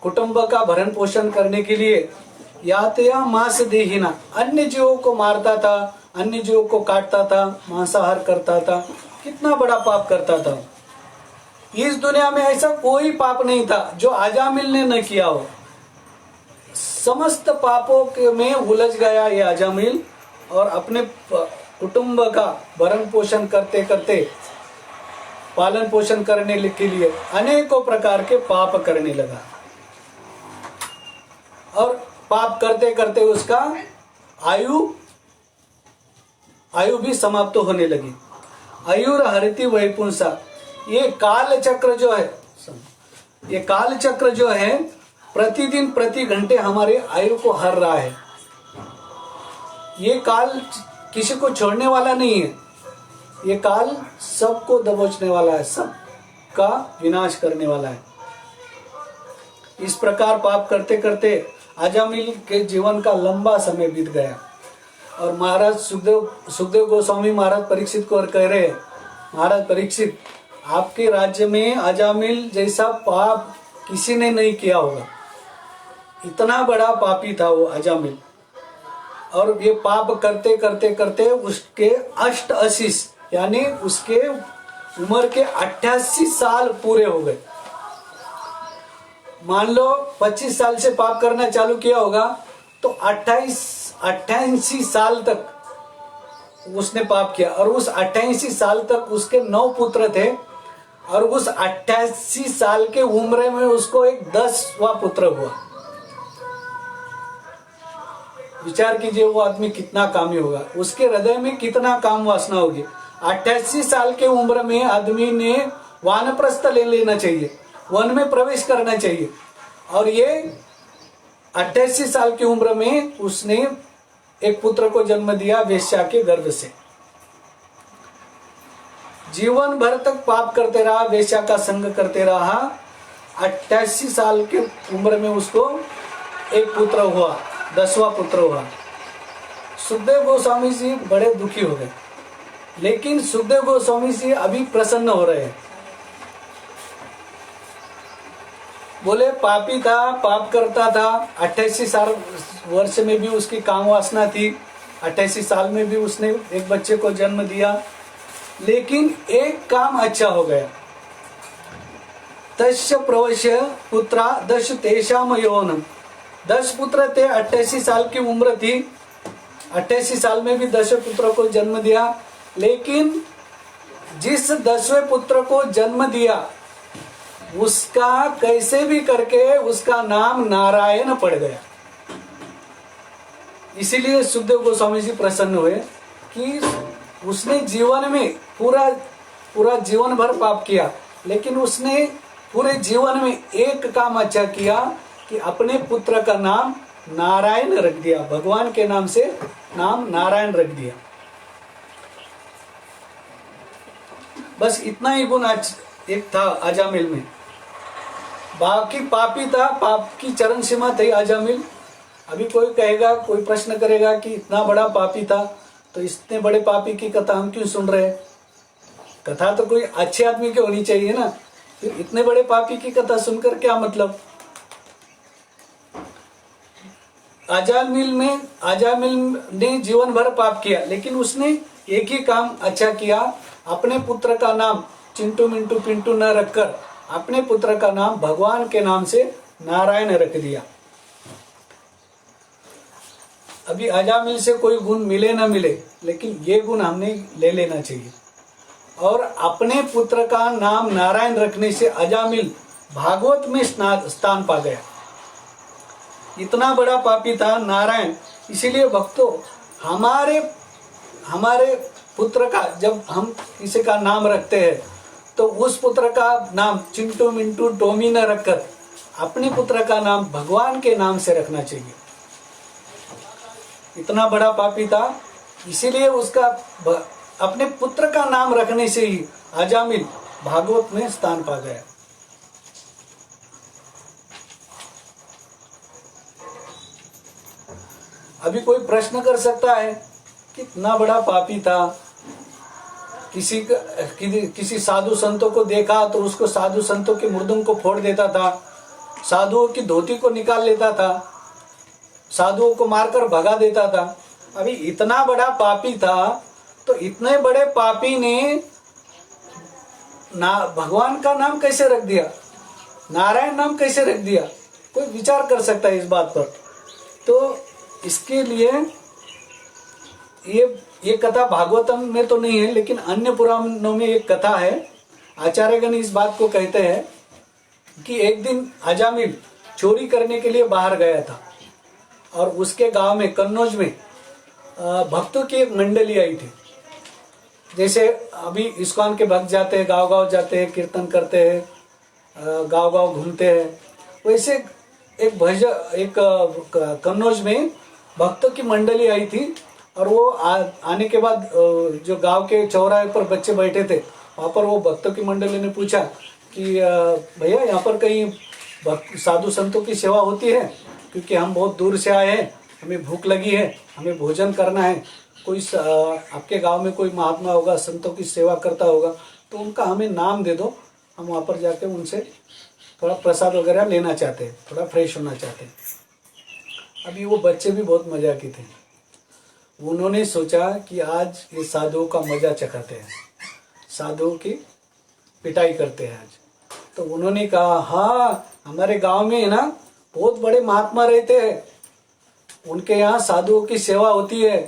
कुटुंब का भरण पोषण करने के लिए यातया मांस देहिना, अन्य जीवों को मारता था, अन्य जीवों को काटता था, मांसाहार करता था। कितना बड़ा पाप करता था। इस दुनिया में ऐसा कोई पाप नहीं था जो अजामिल ने न किया हो। समस्त पापों में उलझ गया ये अजामिल और अपने कुटुंब का भरण पोषण करते करते, पालन पोषण करने के लिए अनेकों प्रकार के पाप करने लगा। और पाप करते करते उसका आयु भी समाप्त होने लगी। आयुर हरति वैपुंसा, ये काल चक्र जो है प्रतिदिन प्रति घंटे हमारे आयु को हर रहा है। ये काल किसी को छोड़ने वाला नहीं है। ये काल सबको दबोचने वाला है, सबका विनाश करने वाला है। इस प्रकार पाप करते करते अजामिल के जीवन का लंबा समय बीत गया। और महाराज सुखदेव गोस्वामी महाराज परीक्षित को कह रहे हैं, महाराज परीक्षित, आपके राज्य में अजामिल जैसा पाप किसी ने नहीं किया होगा। इतना बड़ा पापी था वो अजामिल। और ये पाप करते करते करते उसके 88 यानी उसके उम्र के 88 साल पूरे हो गए। मान लो 25 साल से पाप करना चालू किया होगा तो 88 साल तक उसने पाप किया। और उस 88 साल तक उसके 9 पुत्र थे और उस 88 साल के उम्र में उसको एक 10वां पुत्र हुआ। विचार कीजिए वो आदमी कितना कामी होगा, उसके हृदय में कितना काम वासना होगी। 88 साल के उम्र में आदमी ने वानप्रस्थ ले लेना चाहिए, वन में प्रवेश करना चाहिए, और ये 88 साल की उम्र में उसने एक पुत्र को जन्म दिया वेश्या के गर्भ से। जीवन भर तक पाप करते रहा, वेश्या का संग करते रहा। 88 साल की उम्र में उसको एक पुत्र हुआ, 10वां पुत्र हुआ। सुखदेव गोस्वामी जी बड़े दुखी हो गए, लेकिन सुखदेव गोस्वामी जी अभी प्रसन्न हो रहे हैं। बोले पापी था, पाप करता था, 88 साल वर्ष में भी उसकी काम वासना थी, 88 साल में भी उसने एक बच्चे को जन्म दिया, लेकिन एक काम अच्छा हो गया। तस्य प्रवश्य पुत्रा 10 तेषाम यौवनम, 10 पुत्र थे, 88 साल की उम्र थी, 88 साल में भी 10 पुत्र को जन्म दिया। लेकिन जिस 10वें पुत्र को जन्म दिया उसका कैसे भी करके उसका नाम नारायण पड़ गया। इसीलिए सुखदेव गोस्वामी जी प्रसन्न हुए कि उसने जीवन में पूरा जीवन भर पाप किया, लेकिन उसने पूरे जीवन में एक काम अच्छा किया कि अपने पुत्र का नाम नारायण रख दिया, भगवान के नाम से नाम नारायण रख दिया। बस इतना ही गुण एक था अजामिल में। बाकी पापी था, पाप की चरण सीमा थी अजामिल। अभी कोई कहेगा, कोई प्रश्न करेगा कि इतना बड़ा पापी था तो इतने बड़े पापी की कथा हम क्यों सुन रहे हैं? कथा तो कोई अच्छे आदमी की होनी चाहिए ना, फिर इतने बड़े पापी की कथा सुनकर क्या मतलब? अजामिल ने जीवन भर पाप किया, लेकिन उसने एक ही काम अच्छा किया, अपने पुत्र का नाम चिंटू मिंटू पिंटू न रखकर अपने पुत्र का नाम भगवान के नाम से नारायण रख दिया। अभी अजामिल से कोई गुण मिले ना मिले, लेकिन ये गुण हमने ले लेना चाहिए। और अपने पुत्र का नाम नारायण रखने से अजामिल भागवत में स्थान पा गया। इतना बड़ा पापी था नारायण। इसीलिए भक्तों, हमारे पुत्र का जब हम किसी का नाम रखते हैं तो उस पुत्र का नाम चिंटू मिंटू टोमी न रखकर अपने पुत्र का नाम भगवान के नाम से रखना चाहिए। इतना बड़ा पापी था, इसीलिए उसका अपने पुत्र का नाम रखने से ही अजामिल भागवत में स्थान पा गया। अभी कोई प्रश्न कर सकता है कि इतना बड़ा पापी था, किसी साधु संतों को देखा तो उसको साधु संतों के मुर्दों को फोड़ देता था, साधुओं की धोती को निकाल लेता था, साधुओं को मारकर भगा देता था। अभी इतना बड़ा पापी था तो इतने बड़े पापी ने भगवान का नाम कैसे रख दिया, नारायण नाम कैसे रख दिया? कोई विचार कर सकता है इस बात पर? तो इसके लिए ये कथा भागवतम में तो नहीं है, लेकिन अन्य पुराणों में एक कथा है। आचार्यगण इस बात को कहते हैं कि एक दिन अजामिल चोरी करने के लिए बाहर गया था और उसके गांव में कन्नौज में भक्तों की एक मंडली आई थी। जैसे अभी इस्कॉन के भक्त जाते हैं, गांव गांव जाते हैं, कीर्तन करते हैं, गांव गांव घूमते हैं, वैसे एक कन्नौज में भक्तों की मंडली आई थी। और वो आने के बाद जो गांव के चौराहे पर बच्चे बैठे थे, वहाँ पर वो भक्तों की मंडली ने पूछा कि भैया यहाँ पर कहीं साधु संतों की सेवा होती है? क्योंकि हम बहुत दूर से आए हैं, हमें भूख लगी है, हमें भोजन करना है। कोई आपके गांव में कोई महात्मा होगा, संतों की सेवा करता होगा तो उनका हमें नाम दे दो, हम वहाँ पर जाके उनसे थोड़ा प्रसाद वगैरह लेना चाहते हैं, थोड़ा फ्रेश होना चाहते हैं। अभी वो बच्चे भी बहुत मजाकी थे। उन्होंने सोचा कि आज ये साधुओं का मजा चखाते हैं, साधुओं की पिटाई करते हैं आज। तो उन्होंने कहा, हाँ हमारे गांव में है ना बहुत बड़े महात्मा रहते हैं, उनके यहाँ साधुओं की सेवा होती है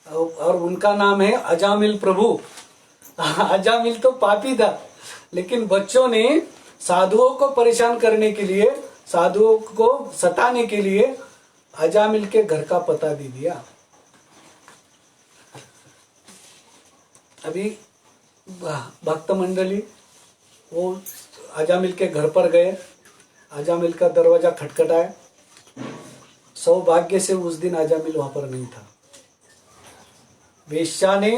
और उनका नाम है अजामिल प्रभु। अजामिल तो पापी था, लेकिन बच्चों ने साधुओं को परेशान करने के लिए, साधुओं को सताने के लिए अजामिल के घर का पता दे दिया। अभी भक्त मंडली वो अजामिल के घर पर गए, अजामिल का दरवाजा खटखटाया। सौभाग्य से उस दिन अजामिल वहां पर नहीं था। वेश्या ने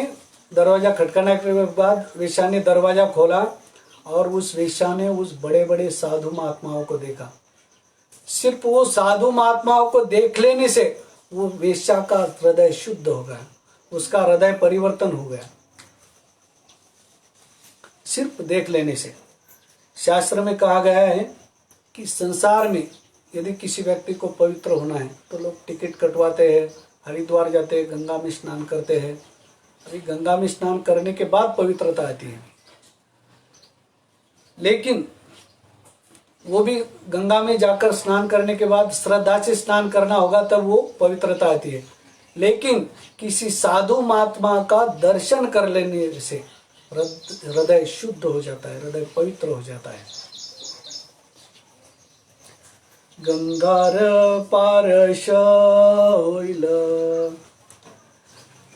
दरवाजा खटखटाने के बाद वेश्या ने दरवाजा खोला और उस वेश्या ने उस बड़े बड़े साधु महात्माओं को देखा। सिर्फ वो साधु महात्माओं को देख लेने से वो वेश्या का हृदय शुद्ध हो गया, उसका हृदय परिवर्तन हो गया, सिर्फ देख लेने से। शास्त्र में कहा गया है कि संसार में यदि किसी व्यक्ति को पवित्र होना है तो लोग टिकट कटवाते हैं, हरिद्वार जाते हैं, गंगा में स्नान करते हैं। अभी गंगा में स्नान करने के बाद पवित्रता आती है, लेकिन वो भी गंगा में जाकर स्नान करने के बाद श्रद्धा से स्नान करना होगा, तब वो पवित्रता आती है। लेकिन किसी साधु महात्मा का दर्शन कर लेने से हृदय शुद्ध हो जाता है, हृदय पवित्र हो जाता है। गंगार पारश होईल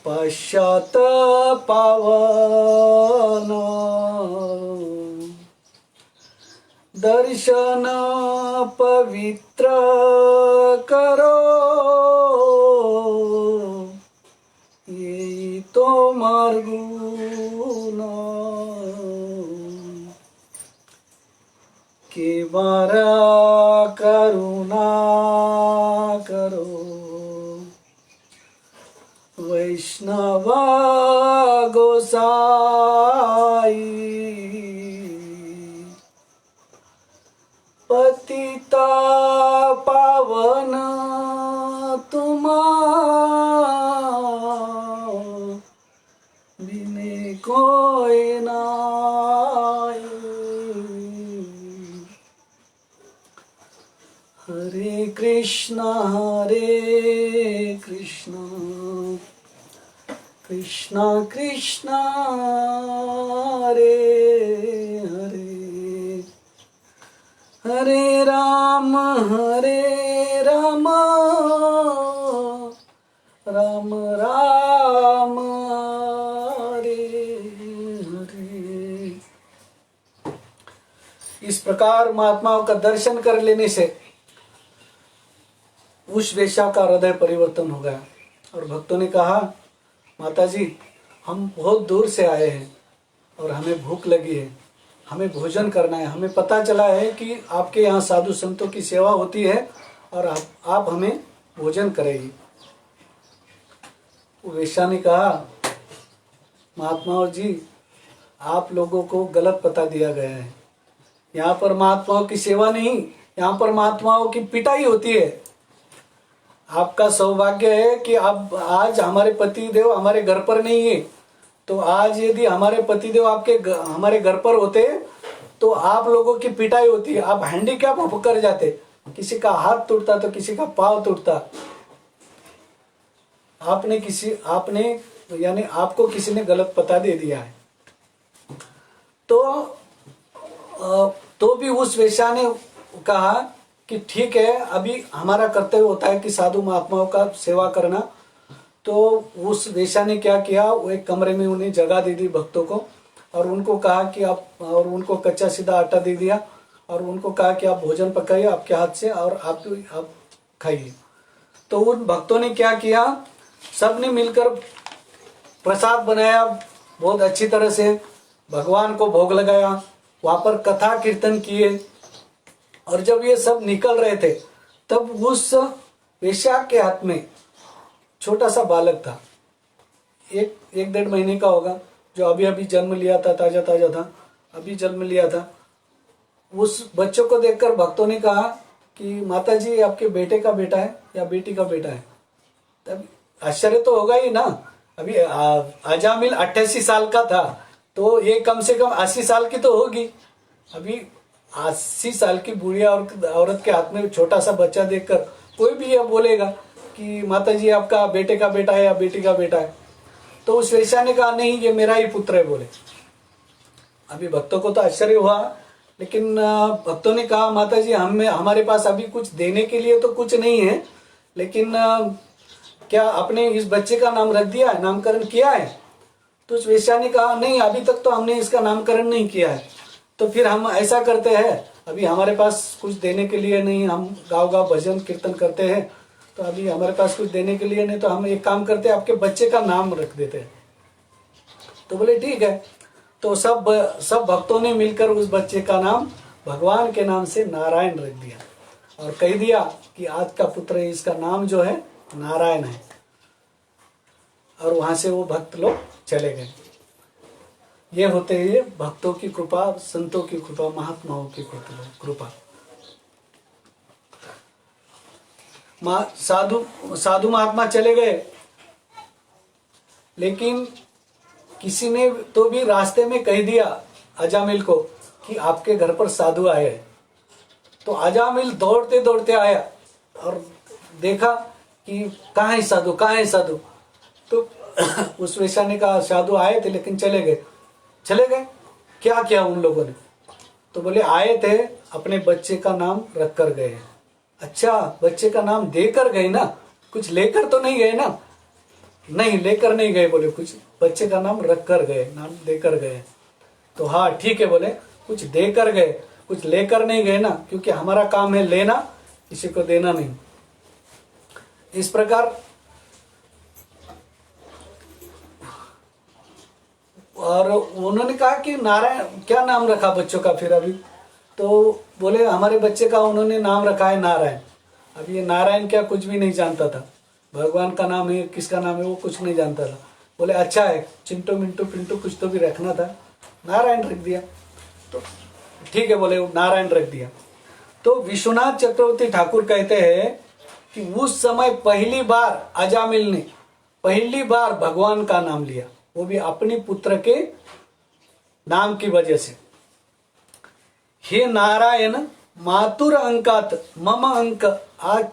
पश्चात पावन, दर्शन पवित्र करो, ये तो मार्गुना के बारा करुणा करो, वैष्णवा गोसाई पतिता पावन तुमा बिने कोई नाई। हरे कृष्णा कृष्णा कृष्णा हरे हरे, हरे राम राम राम हरे हरे। इस प्रकार महात्माओं का दर्शन कर लेने से उस वेश्या का हृदय परिवर्तन हो गया। और भक्तों ने कहा, माता जी हम बहुत दूर से आए हैं और हमें भूख लगी है, हमें भोजन करना है। हमें पता चला है कि आपके यहाँ साधु संतों की सेवा होती है और आप हमें भोजन करेगी। वेश्या ने कहा, महात्माओं जी आप लोगों को गलत पता दिया गया है। यहाँ पर महात्माओं की सेवा नहीं, यहाँ पर महात्माओं की पिटाई होती है। आपका सौभाग्य है कि आप आज हमारे पति देव हमारे घर पर नहीं है, तो आज यदि हमारे पति देव हमारे घर पर होते तो आप लोगों की पिटाई होती है, आप हैंडीकैप होकर जाते, किसी का हाथ टूटता तो किसी का पांव टूटता। आपने यानी आपको किसी ने गलत पता दे दिया है। तो भी उस वेश्या ने कहा कि ठीक है, अभी हमारा कर्तव्य होता है कि साधु महात्माओं का सेवा करना। तो उस वेश्या ने क्या किया, वो एक कमरे में उन्हें जगह दे दी भक्तों को, और उनको कहा कि आप, और उनको कच्चा सीधा आटा दे दिया और उनको कहा कि आप भोजन पकाइए आपके हाथ से और आप खाइए। तो उन भक्तों ने क्या किया, सब ने मिलकर प्रसाद बनाया, बहुत अच्छी तरह से भगवान को भोग लगाया, वहां पर कथा कीर्तन किए। और जब ये सब निकल रहे थे तब उस वेश्या के हाथ में छोटा सा बालक था, एक 1.5 महीने का होगा, जो अभी अभी जन्म लिया था, ताजा था, अभी जन्म लिया था। उस बच्चों को देखकर भक्तों ने कहा कि माता जी आपके बेटे का बेटा है या बेटी का बेटा है। तब आश्चर्य तो होगा ही ना, अभी अजामिल 88 साल का था, तो ये कम से कम 80 साल की तो होगी। अभी 80 साल की बुढ़िया औरत के हाथ में छोटा सा बच्चा देखकर कोई भी यह बोलेगा कि माता जी आपका बेटे का बेटा है या बेटी का बेटा है। तो उस वेश्या ने कहा नहीं, ये मेरा ही पुत्र है बोले। अभी भक्तों को तो आश्चर्य हुआ, लेकिन भक्तों ने कहा माता जी हमारे पास अभी कुछ देने के लिए तो कुछ नहीं है, लेकिन क्या आपने इस बच्चे का नाम रख दिया है, नामकरण किया है? तो उस वेश्या ने कहा नहीं, अभी तक तो हमने इसका नामकरण नहीं किया है। तो फिर हम ऐसा करते हैं, अभी हमारे पास कुछ देने के लिए नहीं, हम गाँव गाँव भजन कीर्तन करते हैं, तो अभी हमारे पास कुछ देने के लिए नहीं, तो हम एक काम करते हैं, आपके बच्चे का नाम रख देते हैं। तो बोले ठीक है। तो सब भक्तों ने मिलकर उस बच्चे का नाम भगवान के नाम से नारायण रख दिया और कह दिया कि आज का पुत्र इसका नाम जो है नारायण है। और वहां से वो भक्त लोग चले गए। ये होते ये भक्तों की कृपा, संतों की कृपा, महात्माओं की कृपा। साधु महात्मा चले गए, लेकिन किसी ने तो भी रास्ते में कह दिया अजामिल को कि आपके घर पर साधु आए हैं। तो अजामिल दौड़ते दौड़ते आया और देखा कि कहाँ है साधु, कहाँ है साधु। तो उस वेश्या ने कहा साधु आए थे लेकिन चले गए। क्या किया उन लोगों ने? तो बोले आए थे, अपने बच्चे का नाम रख कर गए। अच्छा, बच्चे का नाम देकर गए ना, कुछ लेकर तो नहीं गए ना? नहीं, लेकर नहीं गए, बोले कुछ बच्चे का नाम रख कर गए, नाम देकर गए। तो हाँ ठीक है, बोले कुछ देकर गए, कुछ लेकर नहीं गए ना, क्योंकि हमारा काम है लेना, किसी को देना नहीं। इस प्रकार और उन्होंने कहा कि नारायण, क्या नाम रखा बच्चों का फिर अभी? तो बोले हमारे बच्चे का उन्होंने नाम रखा है नारायण। अब ये नारायण क्या कुछ भी नहीं जानता था, भगवान का नाम है किसका नाम है वो कुछ नहीं जानता था। बोले अच्छा है, चिंटू मिंटू पिंटू कुछ तो भी रखना था, नारायण रख दिया। तो ठीक है, बोले नारायण रख दिया। तो विश्वनाथ चक्रवर्ती ठाकुर कहते हैं कि उस समय पहली बार अजामिल ने पहली बार भगवान का नाम लिया, वो भी अपनी पुत्र के नाम की वजह से। हे नारायण मातुर अंकात मम अंक आज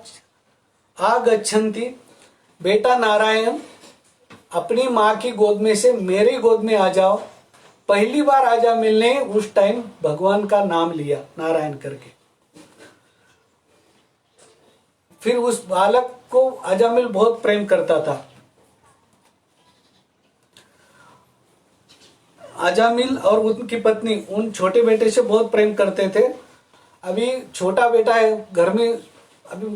आगच्छन्ति। बेटा नारायण, अपनी माँ की गोद में से मेरी गोद में आ जाओ। पहली बार अजामिल ने उस टाइम भगवान का नाम लिया नारायण करके। फिर उस बालक को अजामिल बहुत प्रेम करता था। अजामिल और उनकी पत्नी उन छोटे बेटे से बहुत प्रेम करते थे। अभी छोटा बेटा है घर में, अभी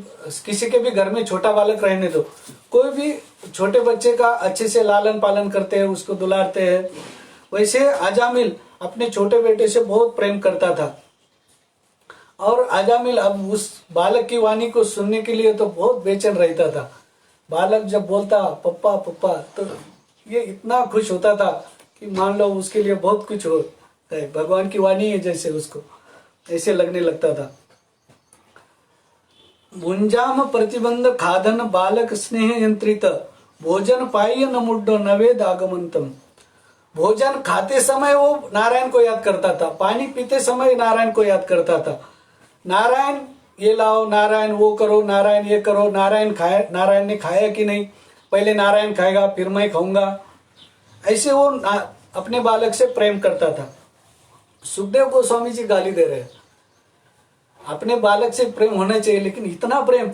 किसी के भी घर में छोटा बालक रहने दो, कोई भी छोटे बच्चे का अच्छे से लालन पालन करते हैं, उसको दुलारते हैं। वैसे अजामिल अपने छोटे बेटे से बहुत प्रेम करता था। और अजामिल अब उस बालक की वाणी को सुनने के लिए तो बहुत बेचैन रहता था। बालक जब बोलता पप्पा पप्पा, तो ये इतना खुश होता था कि मान लो उसके लिए बहुत कुछ होता है, भगवान की वाणी है जैसे, उसको ऐसे लगने लगता था। भुंजाम प्रतिबंध खादन बालक स्नेह यंत्रित, भोजन पाइय न मुड्डो नवेद आगमंतम। भोजन खाते समय वो नारायण को याद करता था, पानी पीते समय नारायण को याद करता था। नारायण ये लाओ, नारायण वो करो, नारायण ये करो। नारायण ने खाया कि नहीं, पहले नारायण खाएगा फिर मैं खाऊंगा। ऐसे वो अपने बालक से प्रेम करता था। सुखदेव गोस्वामी जी गाली दे रहे हैं, अपने बालक से प्रेम होना चाहिए, लेकिन इतना प्रेम।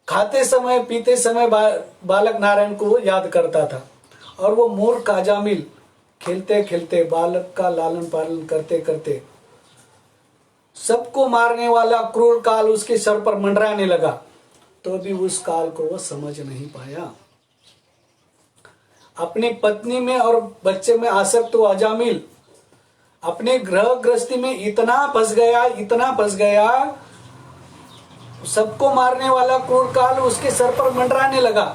खाते समय पीते समय बालक नारायण को याद करता था। और वो मूर्ख अजामिल खेलते खेलते बालक का लालन पालन करते करते सबको मारने वाला क्रूर काल उसके सर पर मंडराने लगा, तो भी उस काल को वो समझ नहीं पाया। अपनी पत्नी में और बच्चे में आसक्त हुआ अजामिल अपने ग्रह गृहस्थी में इतना फंस गया, सबको मारने वाला क्रूर काल उसके सर पर मंडराने लगा,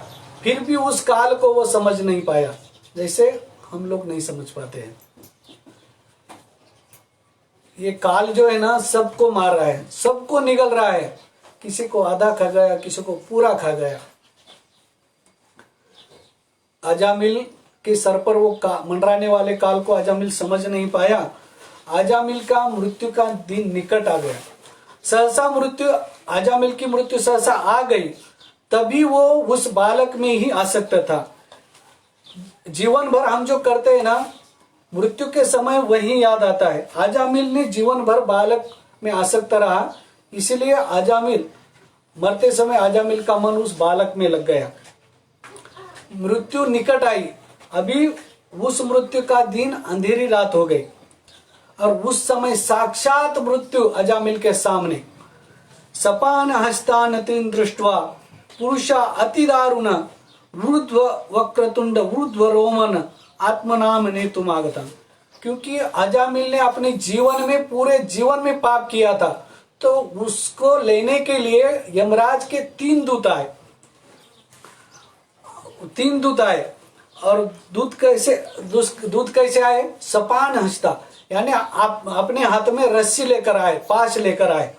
फिर भी उस काल को वो समझ नहीं पाया, जैसे हम लोग नहीं समझ पाते हैं। ये काल जो है ना, सबको मार रहा है, सबको निगल रहा है, किसी को आधा खा गया, किसी को पूरा खा गया। अजामिल के सर पर वो मंडराने वाले काल को अजामिल समझ नहीं पाया। अजामिल का मृत्यु का दिन निकट आ गया। सहसा अजामिल की मृत्यु सहसा आ गई, तभी वो उस बालक में ही आसक्त था। जीवन भर हम जो करते हैं ना, मृत्यु के समय वही याद आता है। अजामिल ने जीवन भर बालक में आसक्त रहा, इसलिए अजामिल मरते समय अजामिल का मन उस बालक में लग गया। मृत्यु निकट आई, अभी उस मृत्यु का दिन अंधेरी रात हो गई और उस समय साक्षात मृत्यु अजामिल के सामने। सपान हस्तान तीन दृष्टवा पुरुषा अति दारुण वृद्ध वक्रतुंड वृद्ध रोमन आत्मनाम ने तुम आगता। क्योंकि अजामिल ने अपने जीवन में पूरे जीवन में पाप किया था, तो उसको लेने के लिए यमराज के तीन दूत आए और दूत कैसे आए? सपान हस्ता, यानी आप अपने हाथ में रस्सी लेकर आए, पाश लेकर आए।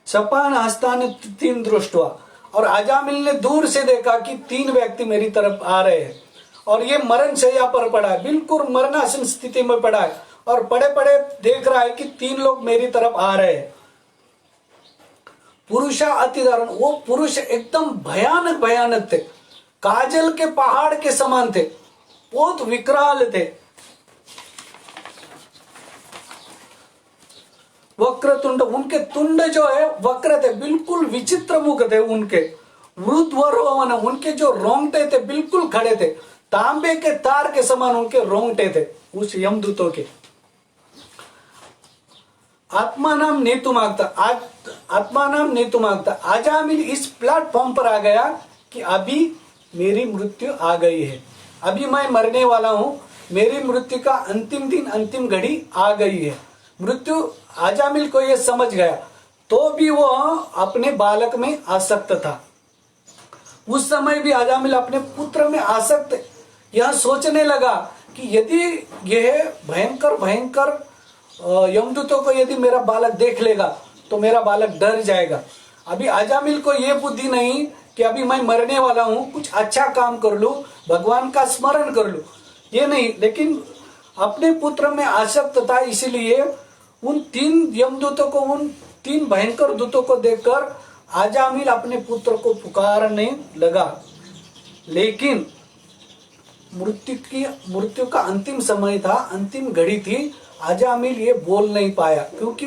सपान हस्तान तीन दृष्टवा, और अजामिल ने दूर से देखा कि तीन व्यक्ति मेरी तरफ आ रहे हैं और ये मरण शैया पर पड़ा है, बिल्कुल मरणासन स्थिति में पड़ा है और पड़े पड़े देख रहा है कि तीन लोग मेरी तरफ आ रहे हैं। पुरुषा अति दारुण, वो पुरुष एकदम भयानक थे, काजल के पहाड़ के समान थे, बहुत विकराल थे। वक्रतुंड, उनके तुंड जो है वक्र थे, बिल्कुल विचित्र मुख थे उनके। वृद्धवरोमन, उनके जो रोंगटे थे बिल्कुल खड़े थे, तांबे के तार के समान उनके रोंगटे थे उस यमदूतों के। आत्मा नाम नेतु मांगता। अजामिल इस प्लेटफॉर्म पर आ गया कि अभी मेरी मृत्यु आ गई है, अभी मैं मरने वाला हूं, मेरी मृत्यु का अंतिम दिन, अंतिम घड़ी आ गई है। मृत्यु अजामिल को यह समझ गया, तो भी वो अपने बालक में आसक्त था। उस समय भी अजामिल अपने पुत्र में आसक्त यह सोचने लगा कि यदि यह भयंकर यमदूतों को यदि मेरा बालक देख लेगा तो मेरा बालक डर जाएगा। अभी अजामिल को यह बुद्धि नहीं कि अभी मैं मरने वाला हूं, कुछ अच्छा काम कर लूं, भगवान का स्मरण कर लूं, ये नहीं, लेकिन अपने पुत्र में आसक्त था। इसलिए उन तीन यमदूतों को, उन तीन भयंकर दूतों को देखकर अजामिल अपने पुत्र को पुकारने लगा। लेकिन मृत्यु का अंतिम समय था, अंतिम घड़ी थी, अजामिल ये बोल नहीं पाया क्योंकि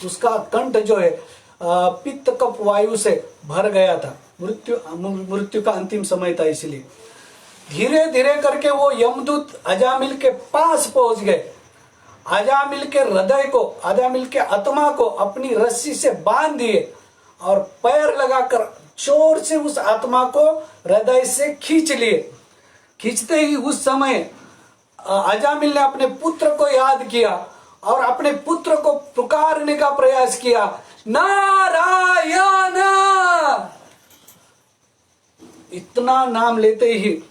उसका कंठ जो है पित्त कफ वायु से भर गया था। मृत्यु का अंतिम समय था, इसलिए धीरे धीरे करके वो यमदूत अजामिल के पास पहुंच गए। अजामिल के हृदय को, अजामिल के आत्मा को अपनी रस्सी से बांध दिए और पैर लगाकर जोर से उस आत्मा को हृदय से खींच लिए। खींचते ही उस समय अजामिल ने अपने पुत्र को याद किया और अपने पुत्र को पुकारने का प्रयास किया, नारायण। इतना नाम लेते ही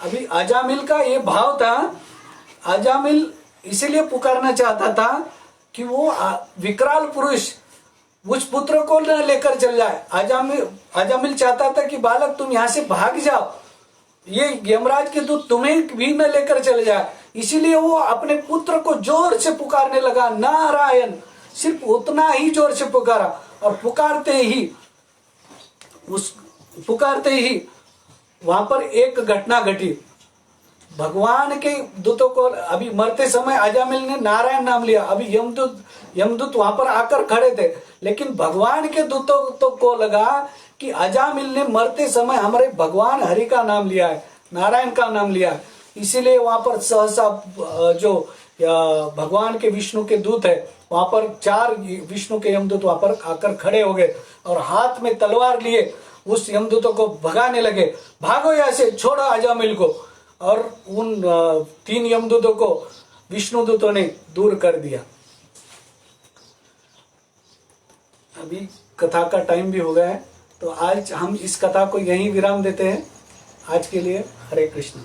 अभी अजामिल का ये भाव था, अजामिल इसलिए पुकारना चाहता था कि वो विकराल पुरुष उस पुत्र को न लेकर चल जाए। अजामिल चाहता था कि बालक तुम यहां से भाग जाओ, ये यमराज के दूत तुम्हें भी न लेकर चले जाए। इसीलिए वो अपने पुत्र को जोर से पुकारने लगा, नारायण। सिर्फ उतना ही जोर से पुकारा और पुकारते ही वहां पर एक घटना घटी। भगवान के दूतों को, अभी मरते समय अजामिल ने नारायण नाम लिया, अभी यमदूत वहां पर आकर खड़े थे, लेकिन भगवान के दूतों को लगा कि अजामिल ने मरते समय हमारे भगवान हरि का नाम लिया है, नारायण का नाम लिया है। इसीलिए वहां पर सहसा जो भगवान के विष्णु के दूत है, वहां पर 4 विष्णु के यमदूत वहां पर आकर खड़े हो गए और हाथ में तलवार लिए उस यमदूतों को भगाने लगे, भागो यहाँ से, छोड़ो अजामिल को। और उन 3 यमदूतों को विष्णु दूतों ने दूर कर दिया। अभी कथा का टाइम भी हो गया है, तो आज हम इस कथा को यहीं विराम देते हैं। आज के लिए हरे कृष्ण।